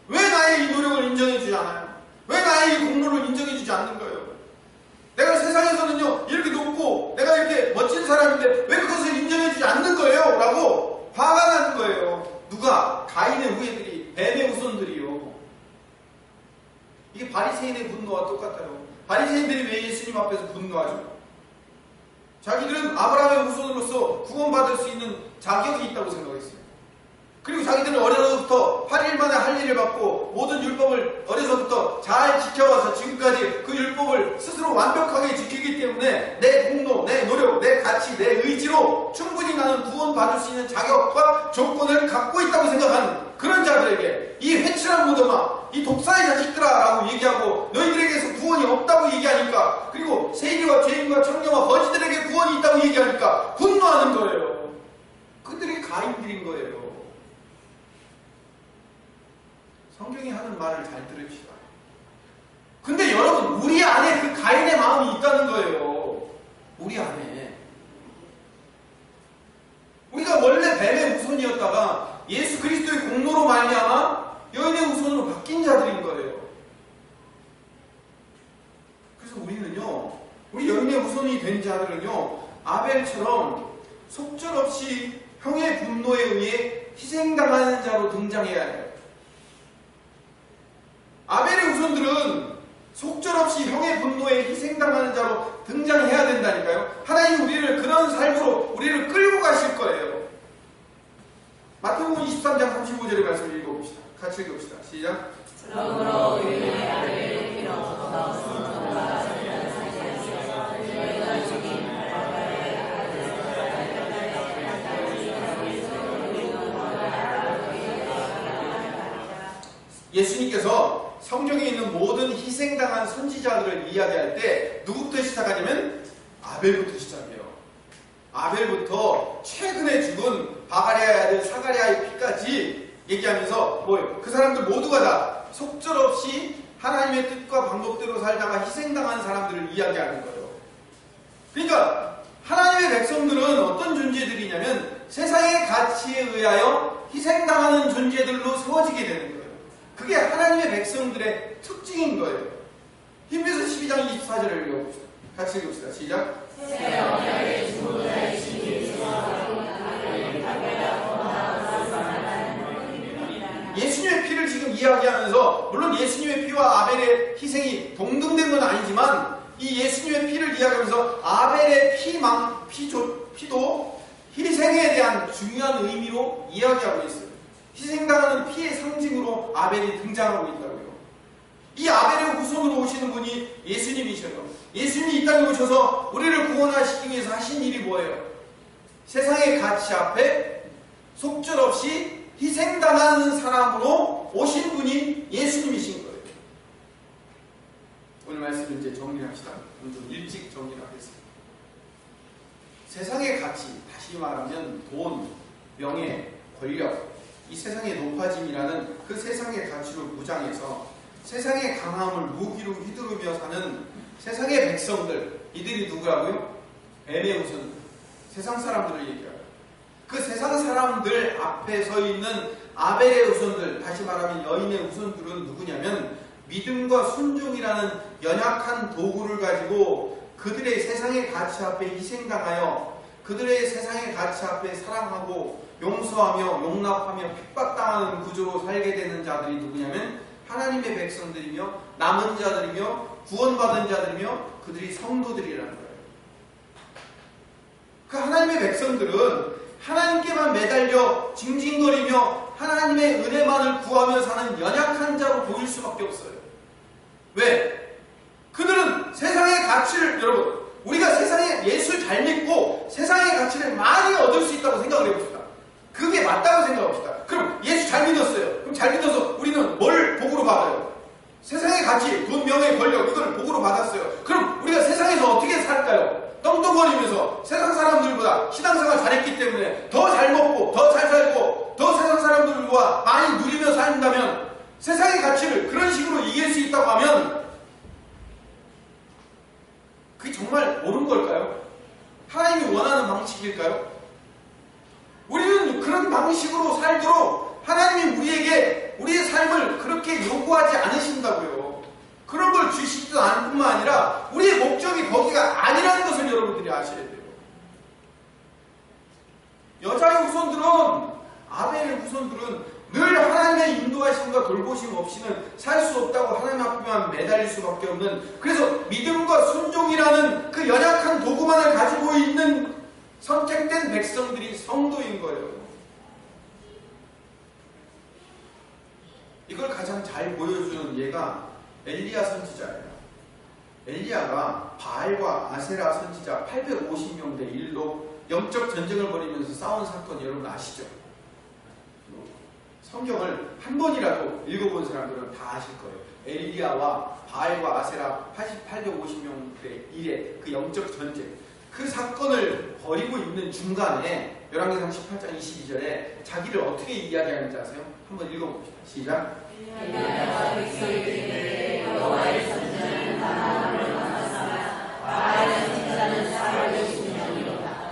왜 나의 이 노력을 인정해 주지 않아요? 왜 나의 이 공로를 인정해 주지 않는 거예요? 내가 세상에서는요 이렇게 높고 내가 이렇게 멋진 사람인데 왜 그것을 인정해 주지 않는 거예요? 라고 화가 나는 거예요. 누가? 가인의 후예들이, 뱀의 후손들이요. 이게 바리새인의 분노와 똑같아요. 바리새인들이 왜 예수님 앞에서 분노하죠? 자기들은 아브라함의 후손으로서 구원받을 수 있는 자격이 있다고 생각했어요. 그리고 자기들은 어려서부터 8일 만에 할 일을 받고 모든 율법을 어려서부터 잘 지켜와서 지금까지 그 율법을 스스로 완벽하게 지키기 때문에 내 공로, 내 노력, 내 가치, 내 의지로 충분히 나는 구원받을 수 있는 자격과 조건을 갖고 있다고 생각하는 그런 자들에게 이 회칠한 무덤아, 이 독사의 자식들아 라고 얘기하고 너희들에게서 구원이 없다고 얘기하니까, 그리고 세리와 죄인과 청년과 거지들에게 구원이 있다고 얘기하니까 분노하는 거예요. 그들이 가인들인 거예요. 성경이 하는 말을 잘 들읍시다. 근데 여러분, 우리 안에 그 가인의 마음이 있다는 거예요. 우리 안에. 우리가 원래 뱀의 후손이었다가 예수 그리스도의 공로로 말미암아 여인의 후손으로 바뀐 자들인 거예요. 그래서 우리는요, 우리 여인의 후손이 된 자들은요, 아벨처럼 속절없이 형의 분노에 의해 희생당하는 자로 등장해야 해요. 아벨의 후손들은 속절없이 형의 분노에 희생당하는 자로 등장해야 된다니까요. 하나님 우리를 그런 삶으로 우리를 끌고 가실 거예요. 마태복음 23장 35절의 말씀을 읽어봅시다. 같이 읽읍시다. 시작. 그러므로 우리의 아벨을 빌어서 성전과 제단 사이에서 너희가 죽인 예수님께서 성경에 있는 모든 희생당한 선지자들을 이야기할 때 누구부터 시작하냐면 아벨부터 시작해요. 아벨부터 최근에 죽은 바가랴의 아들 사가랴의 피까지 얘기하면서 뭐예요? 그 사람들 모두가 다 속절없이 하나님의 뜻과 방법대로 살다가 희생당한 사람들을 이야기하는 거예요. 그러니까 하나님의 백성들은 어떤 존재들이냐면 세상의 가치에 의하여 희생당하는 존재들로 세워지게 되는 거예요. 그게 하나님의 백성들의 특징인 거예요. 히브리서 12장 24절을 읽어봅시다. 같이 읽읍시다. 시작. 예수님의 피를 지금 이야기하면서, 물론 예수님의 피와 아벨의 희생이 동등된 건 아니지만 이 예수님의 피를 이야기하면서 아벨의 피도 희생에 대한 중요한 의미로 이야기하고 있어요. 희생당하는 피의 상징으로 아벨이 등장하고 있다고요. 이 아벨의 후손으로 오시는 분이 예수님이셔요. 예수님이 이 땅에 오셔서 우리를 구원하시기 위해서 하신 일이 뭐예요? 세상의 가치 앞에 속절없이 희생당하는 사람으로 오신 분이 예수님이신 거예요. 오늘 말씀을 이제 정리합시다. 좀 일찍 정리하겠습니다. 세상의 가치, 다시 말하면 돈, 명예, 권력, 이 세상의 높아짐이라는 그 세상의 가치로 무장해서 세상의 강함을 무기로 휘두르며 사는 세상의 백성들, 이들이 누구라고요? 뱀의 후손들, 세상 사람들을 얘기해요. 그 세상 사람들 앞에 서 있는 아벨의 후손들, 다시 말하면 여인의 후손들은 누구냐면 믿음과 순종이라는 연약한 도구를 가지고 그들의 세상의 가치 앞에 희생당하여 그들의 세상의 가치 앞에 사랑하고 용서하며 용납하며 핍박당하는 구조로 살게 되는 자들이 누구냐면 하나님의 백성들이며 남은 자들이며 구원받은 자들이며 그들이 성도들이라는 거예요. 그 하나님의 백성들은 하나님께만 매달려 징징거리며 하나님의 은혜만을 구하며 사는 연약한 자로 보일 수밖에 없어요. 왜? 그들은 세상의 가치를, 여러분, 우리가 세상에 예수를 잘 믿고 세상의 가치를 많이 얻을 수 있다고 생각을 해봅시다. 그게 맞다고 생각합시다. 그럼 예수 잘 믿었어요. 그럼 잘 믿어서 우리는 뭘 복으로 받아요? 세상의 가치, 돈, 명예, 권력, 이걸 복으로 받았어요. 그럼 우리가 세상에서 어떻게 살까요? 떵떵거리면서 세상 사람들보다 신앙생활 잘했기 때문에 더 잘 먹고 더 잘 살고 더 세상 사람들과 많이 누리며 산다면, 세상의 가치를 그런 식으로 이길 수 있다고 하면 그게 정말 옳은 걸까요? 하나님이 원하는 방식일까요? 우리는 그런 방식으로 살도록 하나님이 우리에게 우리의 삶을 그렇게 요구하지 않으신다고요. 그런 걸 주시지도 않을 뿐만 아니라 우리의 목적이 거기가 아니라는 것을 여러분들이 아셔야 돼요. 여자의 후손들은, 아벨의 후손들은 늘 하나님의 인도하심과 돌보심 없이는 살 수 없다고 하나님 앞에만 매달릴 수밖에 없는, 그래서 믿음과 순종이라는 그 연약한 도구만을 가지고 있는 선택된 백성들이 성도인 거예요. 이걸 가장 잘 보여주는 예가 엘리야 선지자예요. 엘리야가 바알과 아세라 선지자 850명 대 1로 영적 전쟁을 벌이면서 싸운 사건 여러분 아시죠? 성경을 한 번이라도 읽어본 사람들은 다 아실 거예요. 엘리야와 바알과 아세라 850명 대 1의 그 영적 전쟁, 그 사건을 벌이고 있는 중간에 열왕기상 18장 22절에 자기를 어떻게 이야기하는지 아세요? 한번 읽어봅시다. 시작.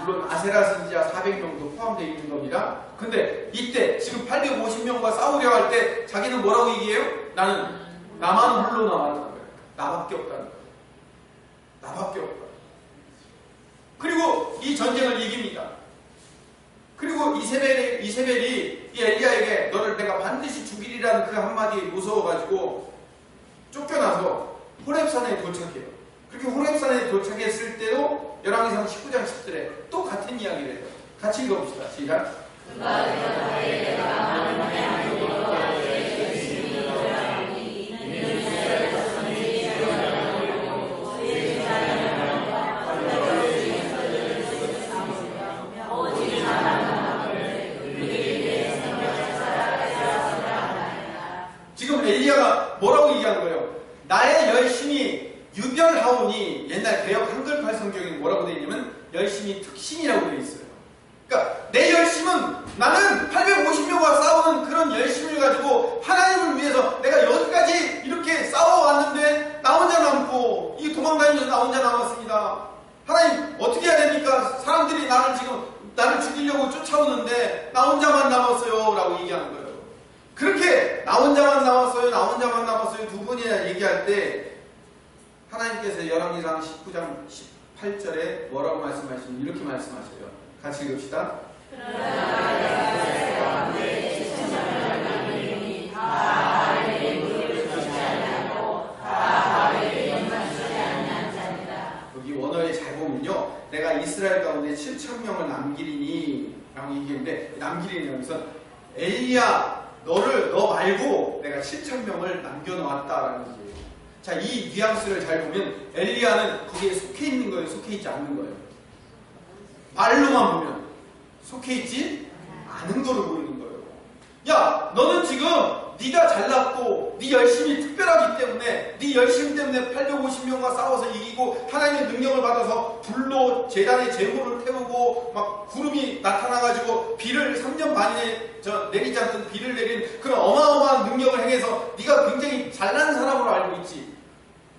물론 아세라 선지자 400명도 포함되어 있는 겁니다. 근데 이때 지금 850명과 싸우려 할 때 자기는 뭐라고 얘기해요? 나만 홀로 남았다는 거예요. 나밖에 없다는 거예요. 나밖에 없다. 그리고 이 전쟁을 이깁니다. 그리고 이세벨이 이 엘리야에게 너를 내가 반드시 죽이리라는 그 한마디에 무서워가지고 쫓겨나서 호렙산에 도착해요. 그렇게 호렙산에 도착했을 때도 열왕기상 19장 10절에 또 같은 이야기를 해요. 같이 읽어봅시다. 시작. 지금 엘리야가 뭐라고 얘기한 거예요? 나의 열심이 유별하오니, 옛날 개역 한글팔 성경에 뭐라고 되어 있냐면 열심이 특심이라고 되어 있어요. 그러니까 내 열심은, 나는 850명과 싸우는 그런 열심을 가지고 하나님을 위해서 내가 여기까지 이렇게 싸워왔는데 나 혼자 남고, 이 도망다니면서 나 혼자 남았습니다. 하나님 어떻게 해야 됩니까? 사람들이 나를 죽이려고 쫓아오는데 나 혼자만 남았어요 라고 얘기하는 거예요. 그렇게 나 혼자만 남았어요 두 번이나 얘기할 때 하나님께서 열왕기상 19장 18절에 뭐라고 말씀하시면 이렇게 말씀하셔요. 같이 읽읍시다. 여기 원어에 잘 보면요, 내가 이스라엘 가운데 7,000명을 남기리니 라고 얘기했는데, 남기리니 여기서 엘리야 너 말고 내가 7,000명을 남겨놓았다라는 얘기예요. 자, 이 뉘앙스를 잘 보면 엘리야는 거기에 속해 있는 거예요, 속해 있지 않는 거예요? 말로만 보면 속해 있지 않은 거로 보이는 거예요. 야, 너는 지금 네가 잘났고 네 열심이 특별하기 때문에, 네 열심 때문에 850명과 싸워서 이기고 하나님의 능력을 받아서 불로 제단에 제물을 태우고 막 구름이 나타나가지고 비를 3년 반에 내리지 않던 비를 내린 그런 어마어마한 능력을 행해서 네가 굉장히 잘난 사람으로 알고 있지.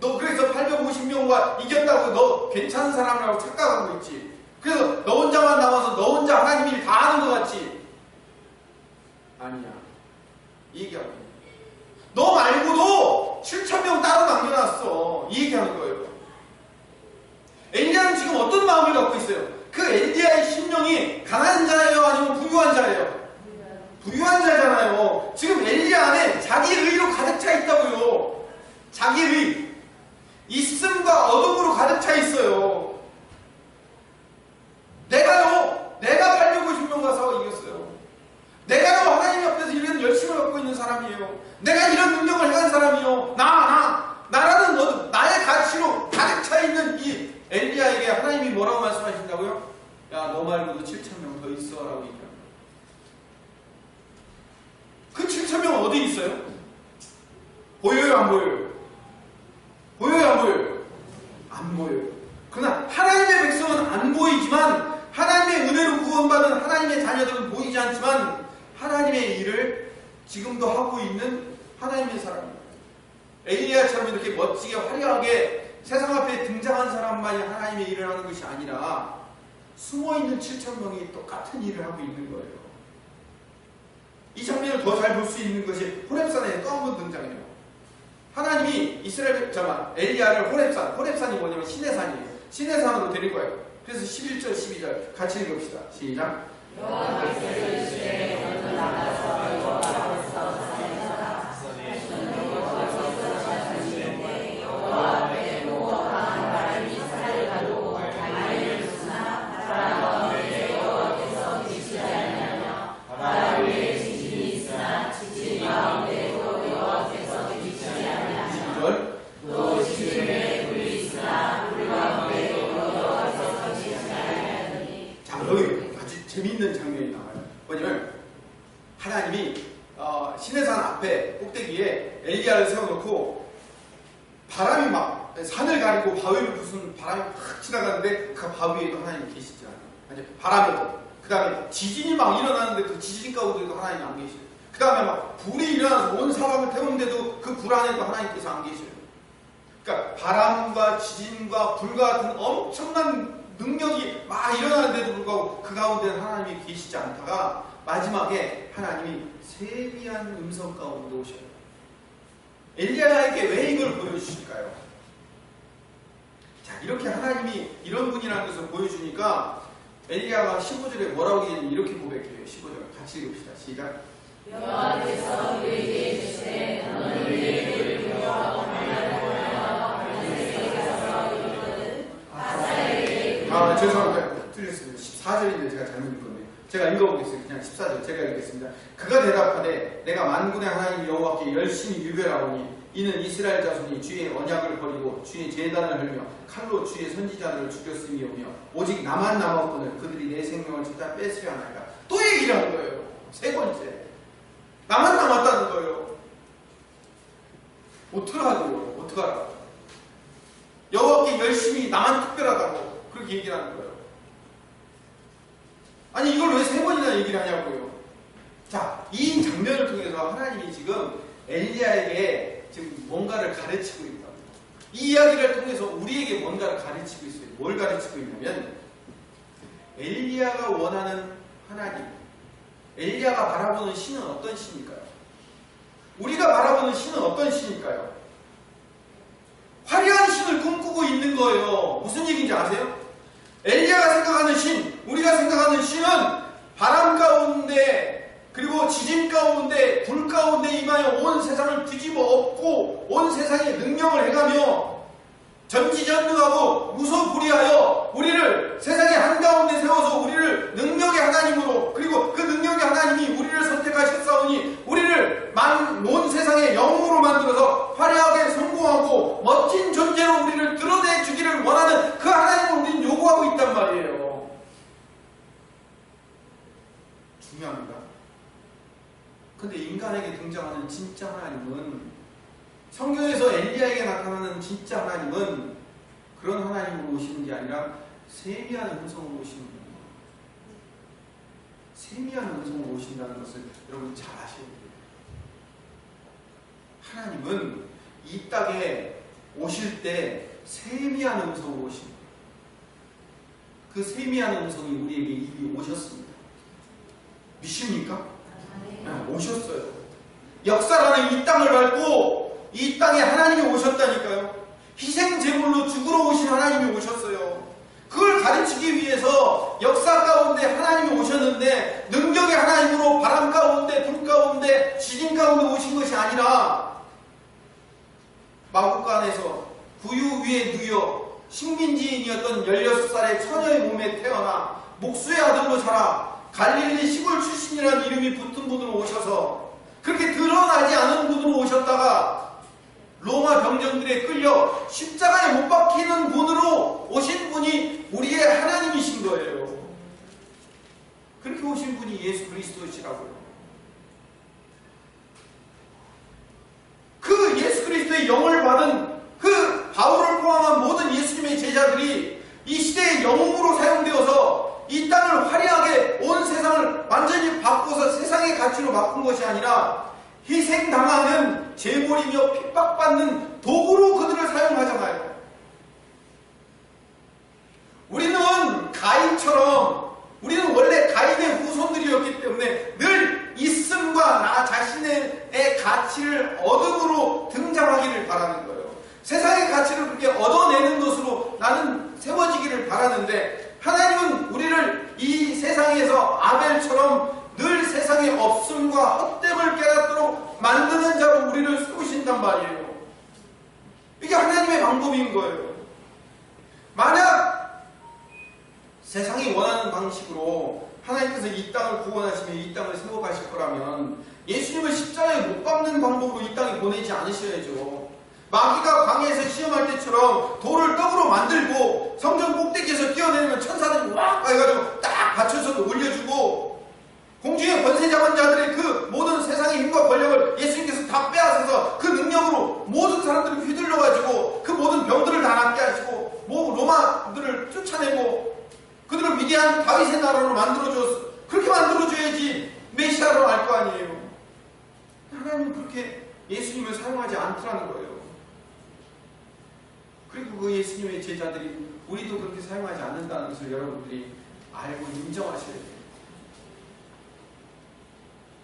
너 그래서 850명과 이겼다고 너 괜찮은 사람이라고 착각하고 있지. 그래서 너 혼자만 남아서 너 혼자 하나님 일 다 하는 것 같지? 아니야. 이 얘기하고, 너 말고도 7,000명 따로 남겨놨어, 이 얘기하는 거예요. 엘리야는 지금 어떤 마음을 갖고 있어요? 그 엘리야의 심령이 가난한 자예요? 아니면 부유한 자예요? 부유한 자잖아요. 지금 엘리야 안에 자기 의로 가득 차 있다고요. 자기 의. 있음과 어둠으로 가득 차 있어요. 내가 850명 가서 이겼어요. 내가요 하나님 앞에서 이런 열심을 갖고 있는 사람이에요. 내가 이런 능력을 행한 사람이요. 나라는 어둠, 나의 가치로 가득 차 있는 이 엘리야에게 하나님이 뭐라고 말씀하신다고요? 야, 너 말고도 7,000명 더 있어 라고 얘기합니다. 그 7,000명은 어디 있어요? 보여요, 안 보여요? 보여요, 안 보여요? 안 보여요. 그러나 하나님의 백성은 안 보이지만 하나님의 은혜로 구원받은 하나님의 자녀들은 보이지 않지만 하나님의 일을 지금도 하고 있는 하나님의 사람입니다. 엘리야처럼 이렇게 멋지게 화려하게 세상 앞에 등장한 사람만이 하나님의 일을 하는 것이 아니라 숨어있는 7,000명이 똑같은 일을 하고 있는 거예요. 이 장면을 더 잘 볼 수 있는 것이 호렙산에 또 한 번 등장해요. 하나님이 엘리야를 호렙산이 뭐냐면 시내산이에요. 시내산으로 데리고 가요. 그래서 11절 12절 같이 읽읍시다. 시작. 여호와께서 이르시되 너는 나가서 여호와 앞에서 재미있는 장면이 나와요. 뭐냐면 하나님이 시내산 앞에 꼭대기에 엘리야를 세워놓고 바람이 막 산을 가리고 바위를 부수는 바람이 확 지나가는데 그 바위에도 하나님이 계시지 않아요. 아니 바람에도. 그 다음에 지진이 막 일어나는데 그 지진 가운데도 하나님이 안 계셔요. 그 다음에 막 불이 일어나서 온 사람을 태우는데도 그 불 안에도 하나님께서 안 계셔요. 그러니까 바람과 지진과 불과 같은 엄청난 능력이 막 일어나는데도 불구하고 그 가운데 하나님이 계시지 않다가 마지막에 하나님이 세미한 음성 가운데 오셔요. 엘리야에게 왜 이걸 보여주실까요? 자, 이렇게 하나님이 이런 분이라는 것을 보여주니까 엘리야가 15절에 뭐라고 했는지 이렇게 고백해요. 15절 같이 읽읍시다. 시작. 여호와께서 그에게 이르시되 너는 우리의 두려워 죄송합니다. 틀렸습니다. 14절인데 제가 잘못 읽었네요. 제가 읽어보겠습니다. 그냥 14절 제가 읽겠습니다. 그가 대답하되 내가 만군의 하나님 여호와께 열심히 유별하오니 이는 이스라엘 자손이 주의 언약을 버리고 주의 제단을 헐며 칼로 주의 선지자들을 죽였음이오며 오직 나만 남았거늘 그들이 내 생명을 찾아 뺏으려 하나이다. 또 얘기를 하는 거예요. 세 번째. 나만 남았다는 거예요. 어떡하라고요? 어떡하라. 여호와께 열심히 나만 특별하다고 그렇게 얘기를 하는 거예요. 아니 이걸 왜 세 번이나 얘기를 하냐고요. 자, 이 장면을 통해서 하나님이 지금 엘리야에게 지금 뭔가를 가르치고 있다. 이 이야기를 통해서 우리에게 뭔가를 가르치고 있어요. 뭘 가르치고 있냐면 엘리야가 원하는 하나님, 엘리야가 바라보는 신은 어떤 신일까요? 우리가 바라보는 신은 어떤 신일까요? 화려한 신을 꿈꾸고 있는 거예요. 무슨 얘기인지 아세요? 엘리야가 생각하는 신, 우리가 생각하는 신은 바람 가운데 그리고 지진 가운데 불 가운데 임하여 온 세상을 뒤집어 엎고 온 세상에 능력을 행하며 전지전능하고 무소불위하여 우리를 세상의 한가운데 세워서 우리를 능력의 하나님으로 그리고 그 능력의 하나님이 우리를 선택하셨사오니 우리를 온 세상의 영웅으로 만들어서 화려하게 성공하고 멋진 존재로 우리를 드러내주기를 원하는 그 하나님을 우리는 요구하고 있단 말이에요. 중요합니다. 근데 인간에게 등장하는 진짜 하나님은 성경에서 엘리야에게 나타나는 진짜 하나님은 그런 하나님으로 오시는 게 아니라 세미한 음성으로 오시는 거예요. 세미한 음성으로 오신다는 것을 여러분 잘 아셔야 돼요. 하나님은 이 땅에 오실 때 세미한 음성으로 오십니다. 그 세미한 음성이 우리에게 이미 오셨습니다. 믿습니까? 네, 오셨어요. 역사라는 이 땅을 밟고 이 땅에 하나님이 오셨다니까요. 희생제물로 죽으러 오신 하나님이 오셨어요. 그걸 가르치기 위해서 역사 가운데 하나님이 오셨는데 능력의 하나님으로 바람 가운데 불 가운데 지진 가운데 오신 것이 아니라 마구간에서 구유 위에 누여 식민지인이었던 16살의 처녀의 몸에 태어나 목수의 아들로 자라 갈릴리 시골 출신이라는 이름이 붙은 분으로 오셔서 그렇게 드러나지 않은 분으로 오셨다가 로마 병정들에 끌려 십자가에 못 박히는 분으로 오신 분이 우리의 하나님이신 거예요. 그렇게 오신 분이 예수 그리스도시라고요. 그 예수 그리스도의 영을 받은 그 바울을 포함한 모든 예수님의 제자들이 이 시대의 영웅으로 사용되어서 이 땅을 화려하게 온 세상을 완전히 바꿔서 세상의 가치로 바꾼 것이 아니라 희생당하는 재물이며 핍박받는 도구로 그들을 사용하잖아요. 우리는 가인처럼 우리는 원래 가인의 후손들이었기 때문에 늘 있음과 나 자신의 가치를 얻음으로 등장하기를 바라는 거예요. 세상의 가치를 그렇게 얻어내는 것으로 나는 세워지기를 바라는데 하나님은 우리를 이 세상에서 아벨처럼 늘 세상의 없음과 헛됨을 깨닫도록 만드는 자로 우리를 세우신단 말이에요. 이게 하나님의 방법인 거예요. 만약 세상이 원하는 방식으로 하나님께서 이 땅을 구원하시며 이 땅을 세워가실 거라면 예수님을 십자가에 못 박는 방법으로 이 땅에 보내지 않으셔야죠. 마귀가 광야에서 시험할 때처럼 돌을 떡으로 만들고 성전 꼭대기에서 뛰어내리면 천사들이 왁 해가지고 딱 받쳐서 올려주고 공중의 권세 잡은 자들의 그 모든 세상의 힘과 권력을 예수님께서 다 빼앗아서 그 능력으로 모든 사람들을 휘둘러가지고 그 모든 병들을 다 낫게 하시고 로마들을 쫓아내고 그들을 위대한 다윗의 나라로 만들어줬어. 그렇게 만들어줘야지 메시아로 알 거 아니에요. 하나님은 그렇게 예수님을 사용하지 않더라는 거예요. 그리고 그 예수님의 제자들이 우리도 그렇게 사용하지 않는다는 것을 여러분들이 알고 인정하셔야 돼요.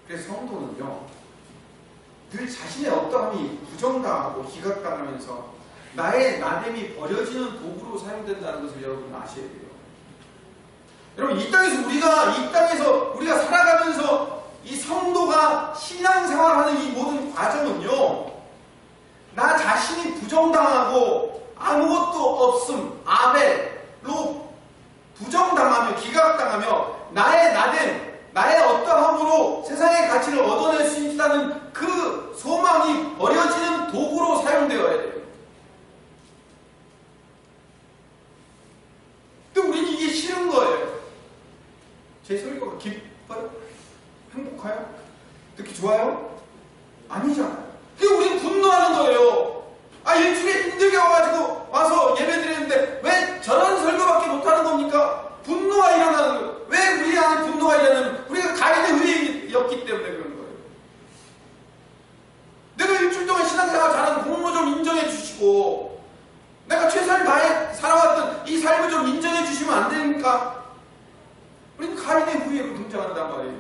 그래서 성도는요, 늘 자신의 어떠함이 부정당하고 기각당하면서 나의 나됨이 버려지는 도구로 사용된다는 것을 여러분 아셔야 돼요. 여러분, 이 땅에서 우리가 살아가면서 이 성도가 신앙생활하는 이 모든 과정은요, 나 자신이 부정당하고 아무것도 없음, 아벨로 부정당하며 기각당하며 나의 나됨, 나의 어떠함으로 세상의 가치를 얻어낼 수 있다는 그 소망이 버려지는 도구로 사용되어야 돼요. 근데 우리는 이게 싫은 거예요. 제 소리가 기뻐요? 행복해요? 듣기 좋아요? 아니잖아요. 그게 우리는 분노하는 거예요. 일주일에 힘들게 와서 예배 드리는데 왜 저런 설교밖에 못하는 겁니까? 분노가 일어나는 거예요. 왜 우리 안에 분노가 일어나냐면 우리가 가인의 의였기 때문에 그런 거예요. 내가 일주일 동안 신앙생활 잘하는 공로 좀 인정해 주시고 내가 최선을 다해 살아왔던 이 삶을 좀 인정해 주시면 안 됩니까? 우리는 가인의 후예로 등장한단 말이에요.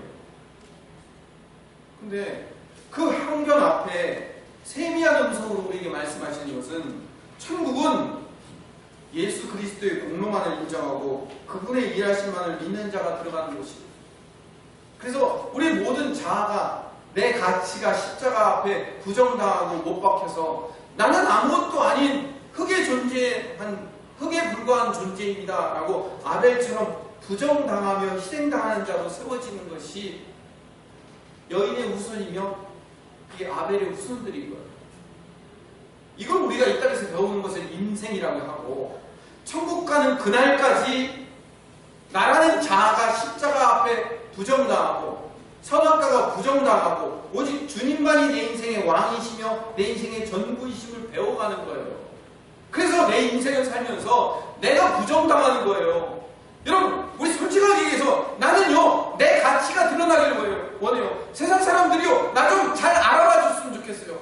근데 그 항변 앞에 세미한 음성으로 우리에게 말씀하시는 것은 천국은 예수 그리스도의 공로만을 인정하고 그분의 일하심만을 믿는 자가 들어가는 곳이에요. 그래서 우리 모든 자아가 내 가치가 십자가 앞에 부정당하고 못 박혀서 나는 아무것도 아닌 흙에 불과한 존재입니다 라고 아벨처럼 부정당하며 희생당하는 자로 세워지는 것이 여인의 후손이며 그게 아벨의 후손들인 거예요. 이걸 우리가 이 땅에서 배우는 것을 인생이라고 하고 천국 가는 그날까지 나라는 자아가 십자가 앞에 부정당하고 선악과가 부정당하고 오직 주님만이 내 인생의 왕이시며 내 인생의 전부이심을 배워가는 거예요. 그래서 내 인생을 살면서 내가 부정당하는 거예요. 여러분, 우리 솔직하게 얘기해서 나는요 내 가치가 드러나기를 원해요. 세상 사람들이요 나 좀 잘 알아봐 줬으면 좋겠어요.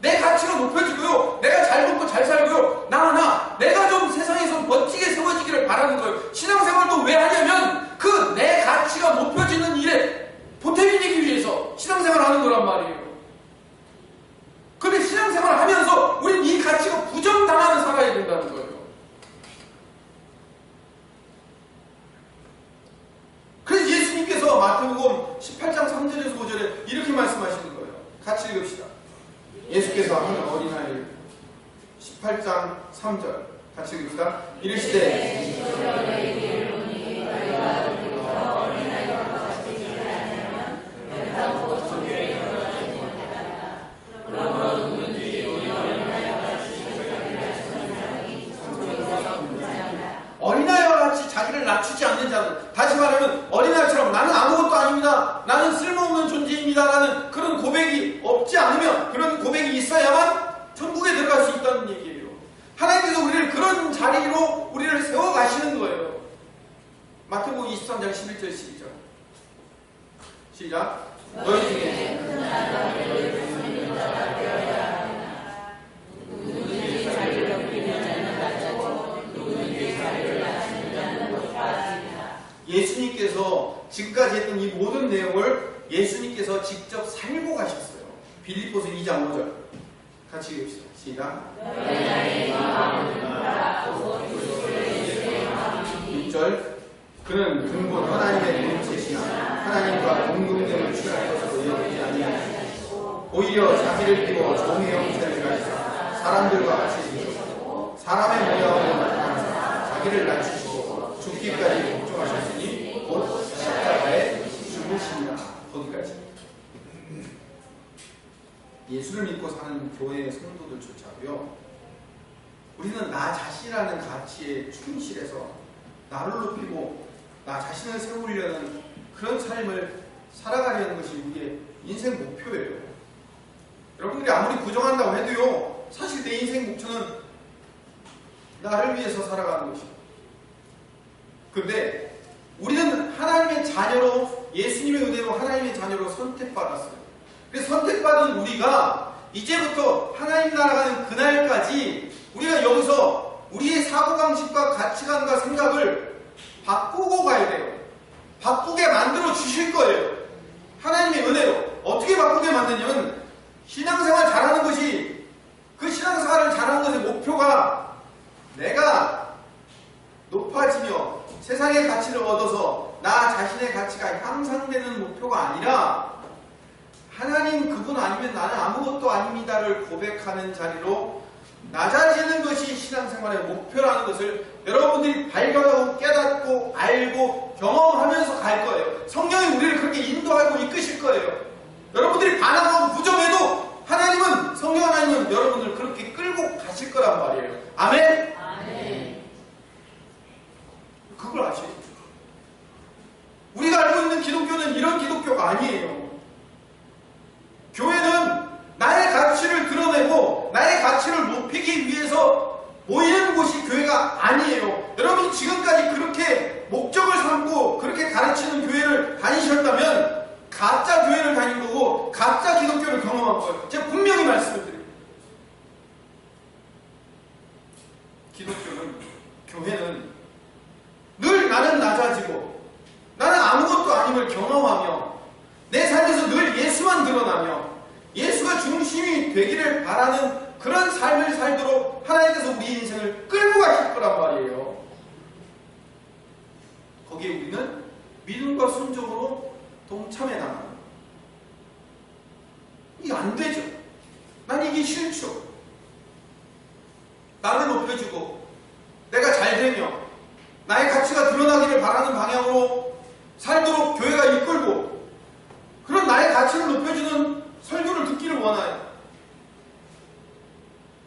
내 가치가 높여지고요 내가 잘 먹고 잘 살고요 내가 좀 세상에서 멋지게 세워지기를 바라는 거예요. 신앙생활도 왜 하냐면 그 내 가치가 높여지는 일에 보탬이 되기 위해서 신앙생활을 하는 거란 말이에요. 근데 신앙생활을 하면서 우리는 이 가치가 부정당하는 살아야 된다는 거예요. 15절에 이렇게 말씀하시는 거예요. 같이 읽읍시다. 예수께서 한 어린아이를 18장 3절 같이 읽읍시다. 이르시되 어린아이와 같이 자기를 낮추지 않는 자는, 다시 말하면 어린아이처럼 나는 아무것도 아닙니다, 나는 쓸모없는 존재입니다 라는 그런 고백이 없지 않으면, 그런 고백이 있어야만 천국에 들어갈 수 있다는 얘기예요. 하나님께서 우리를 그런 자리로 우리를 세워 가시는 거예요. 마태복음 23장 11절 12절 시작. 너희 중에 예수님께서 지금까지 했던 이 모든 내용을 예수님께서 직접 살고 가셨어요. 빌립보서 2장 5절 같이 읽읍시다. 시작. 6절 그는 근본 하나님의 본체시나 하나님과 동등됨을 취할 것으로 여기지 아니하시고 오히려 자기를 비워 종의 형체를 가지사 사람들과 같이 지으시고 사람의 모양으로 나타나사 자기를 낮추시고 죽기까지 복종하셨으니 곧 십자가에 죽으시니라. 거기까지. 예수를 믿고 사는 교회의 성도들조차도요, 우리는 나 자신이라는 가치에 충실해서 나를 높이고 나 자신을 세우려는 그런 삶을 살아가려는 것이 우리의 인생 목표예요. 여러분들이 아무리 부정한다고 해도요, 사실 내 인생 목표는 나를 위해서 살아가는 것이에요. 그런데 우리는 하나님의 자녀로, 예수님의 은혜로 하나님의 자녀로 선택받았어요. 그래서 선택받은 우리가 이제부터 하나님 나라가는 그날까지 우리가 여기서 우리의 사고방식과 가치관과 생각을 바꾸고 가야 돼요. 바꾸게 만들어 주실 거예요. 하나님의 은혜로. 어떻게 바꾸게 만드냐면, 신앙생활 잘하는 것이, 그 신앙생활을 잘하는 것의 목표가 내가 높아지며 세상의 가치를 얻어서 나 자신의 가치가 향상되는 목표가 아니라, 하나님 그분 아니면 나는 아무것도 아닙니다를 고백하는 자리로 낮아지는 것이 신앙생활의 목표라는 것을 여러분들이 발견하고 깨닫고 알고 경험하면서 갈 거예요. 성령이 우리를 그렇게 인도하고 이끄실 거예요. 여러분들이 반항하고 부정해도 하나님은, 성령 하나님은 여러분을 그렇게 끌고 가실 거란 말이에요. 아멘? 아멘. 그걸 아셔야 돼요. 우리가 알고 있는 기독교는 이런 기독교가 아니에요. 교회는 나의 가치를 드러내고 나의 가치를 높이기 위해서 모이는 곳이 교회가 아니에요. 여러분이 지금까지 그렇게 목적을 삼고 그렇게 가르치는 교회를 다니셨다면 가짜 교회를 다닌 거고 가짜 기독교를 경험한 거예요. 제가 분명히 말씀을 드립니다. 기독교는, 교회는 늘 나는 낮아지고 나는 아무것도 아님을 경험하며 내 삶에서 늘 예수만 드러나며 예수가 중심이 되기를 바라는 그런 삶을 살도록 하나님께서 우리 인생을 끌고 가실 거란 말이에요. 거기에 우리는 믿음과 순종으로 동참해 나가는. 이게 안 되죠. 난 이게 싫죠. 나를 높여주고 내가 잘 되며 나의 가치가 드러나기를 바라는 방향으로 살도록 교회가 이끌고 그런 나의 가치를 높여주는 설교를 듣기를 원해요.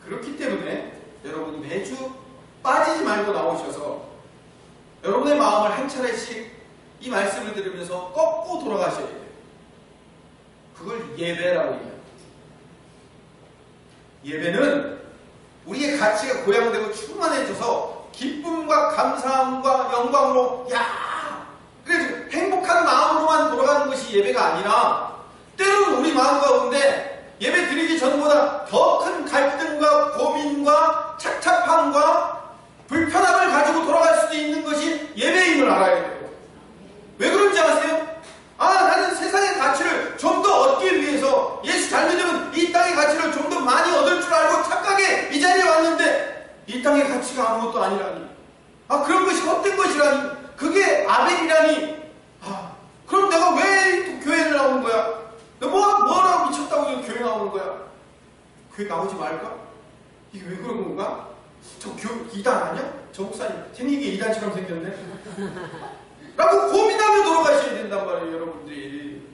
그렇기 때문에 여러분이 매주 빠지지 말고 나오셔서 여러분의 마음을 한 차례씩 이 말씀을 들으면서 꺾고 돌아가셔야 돼요. 그걸 예배라고 얘기합니다. 예배는 우리의 가치가 고양되고 충만해져서 기쁨과 감사함과 영광으로 그래서 행복한 마음으로만 돌아가는 것이 예배가 아니라, 때로는 우리 마음 가운데 예배 드리기 전보다 더 큰 갈등과 고민과 착잡함과 불편함을 가지고 돌아갈 수도 있는 것이 예배임을 알아야 돼요. 왜 그런지 아세요? 나는 세상의 가치를 좀 더 얻기 위해서, 예수 잘 믿으면 이 땅의 가치를 좀 더 많이 얻을 줄 알고 착각에 이 자리에 왔는데 이 땅의 가치가 아무것도 아니라니, 그런 것이 헛된 것이라니, 그게 아벨이라니, 그럼 내가 왜 또 교회를 나온 거야? 나오는 거야? 교회 나오지 말까? 이게 왜 그런 건가? 저 이단 아니야? 저 목사님 생긴 게 이단처럼 생겼네? 라고 고민하며 돌아가셔야 된단 말이에요, 여러분들이.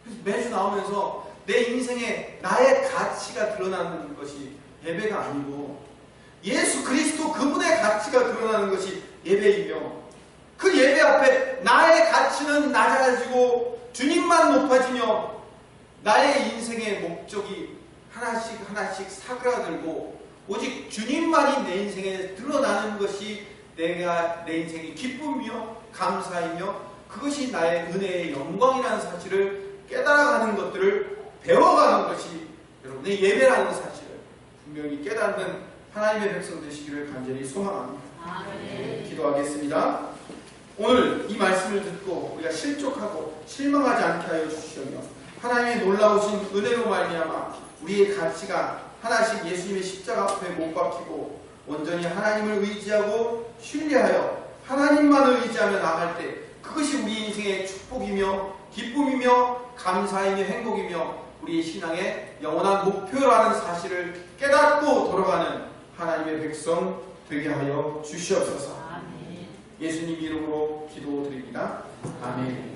그래서 매주 나오면서 내 인생에 나의 가치가 드러나는 것이 예배가 아니고 예수 그리스도 그분의 가치가 드러나는 것이 예배이며 그 예배 앞에 나의 가치는 낮아지고 주님만 높아지며 나의 인생의 목적이 하나씩 하나씩 사그라들고 오직 주님만이 내 인생에 드러나는 것이 내 인생의 기쁨이며 감사이며 그것이 나의 은혜의 영광이라는 사실을 깨달아가는 것들을 배워가는 것이 여러분의 예배라는 사실을 분명히 깨닫는 하나님의 백성 되시기를 간절히 소망합니다. 기도하겠습니다. 오늘 이 말씀을 듣고 우리가 실족하고 실망하지 않게 하여 주시며 하나님의 놀라우신 은혜로 말미암아 우리의 가치가 하나씩 예수님의 십자가 앞에 못 박히고 온전히 하나님을 의지하고 신뢰하여 하나님만을 의지하며 나갈 때 그것이 우리 인생의 축복이며 기쁨이며 감사이며 행복이며 우리의 신앙의 영원한 목표라는 사실을 깨닫고 돌아가는 하나님의 백성 되게 하여 주시옵소서. 예수님 이름으로 기도드립니다. 아멘.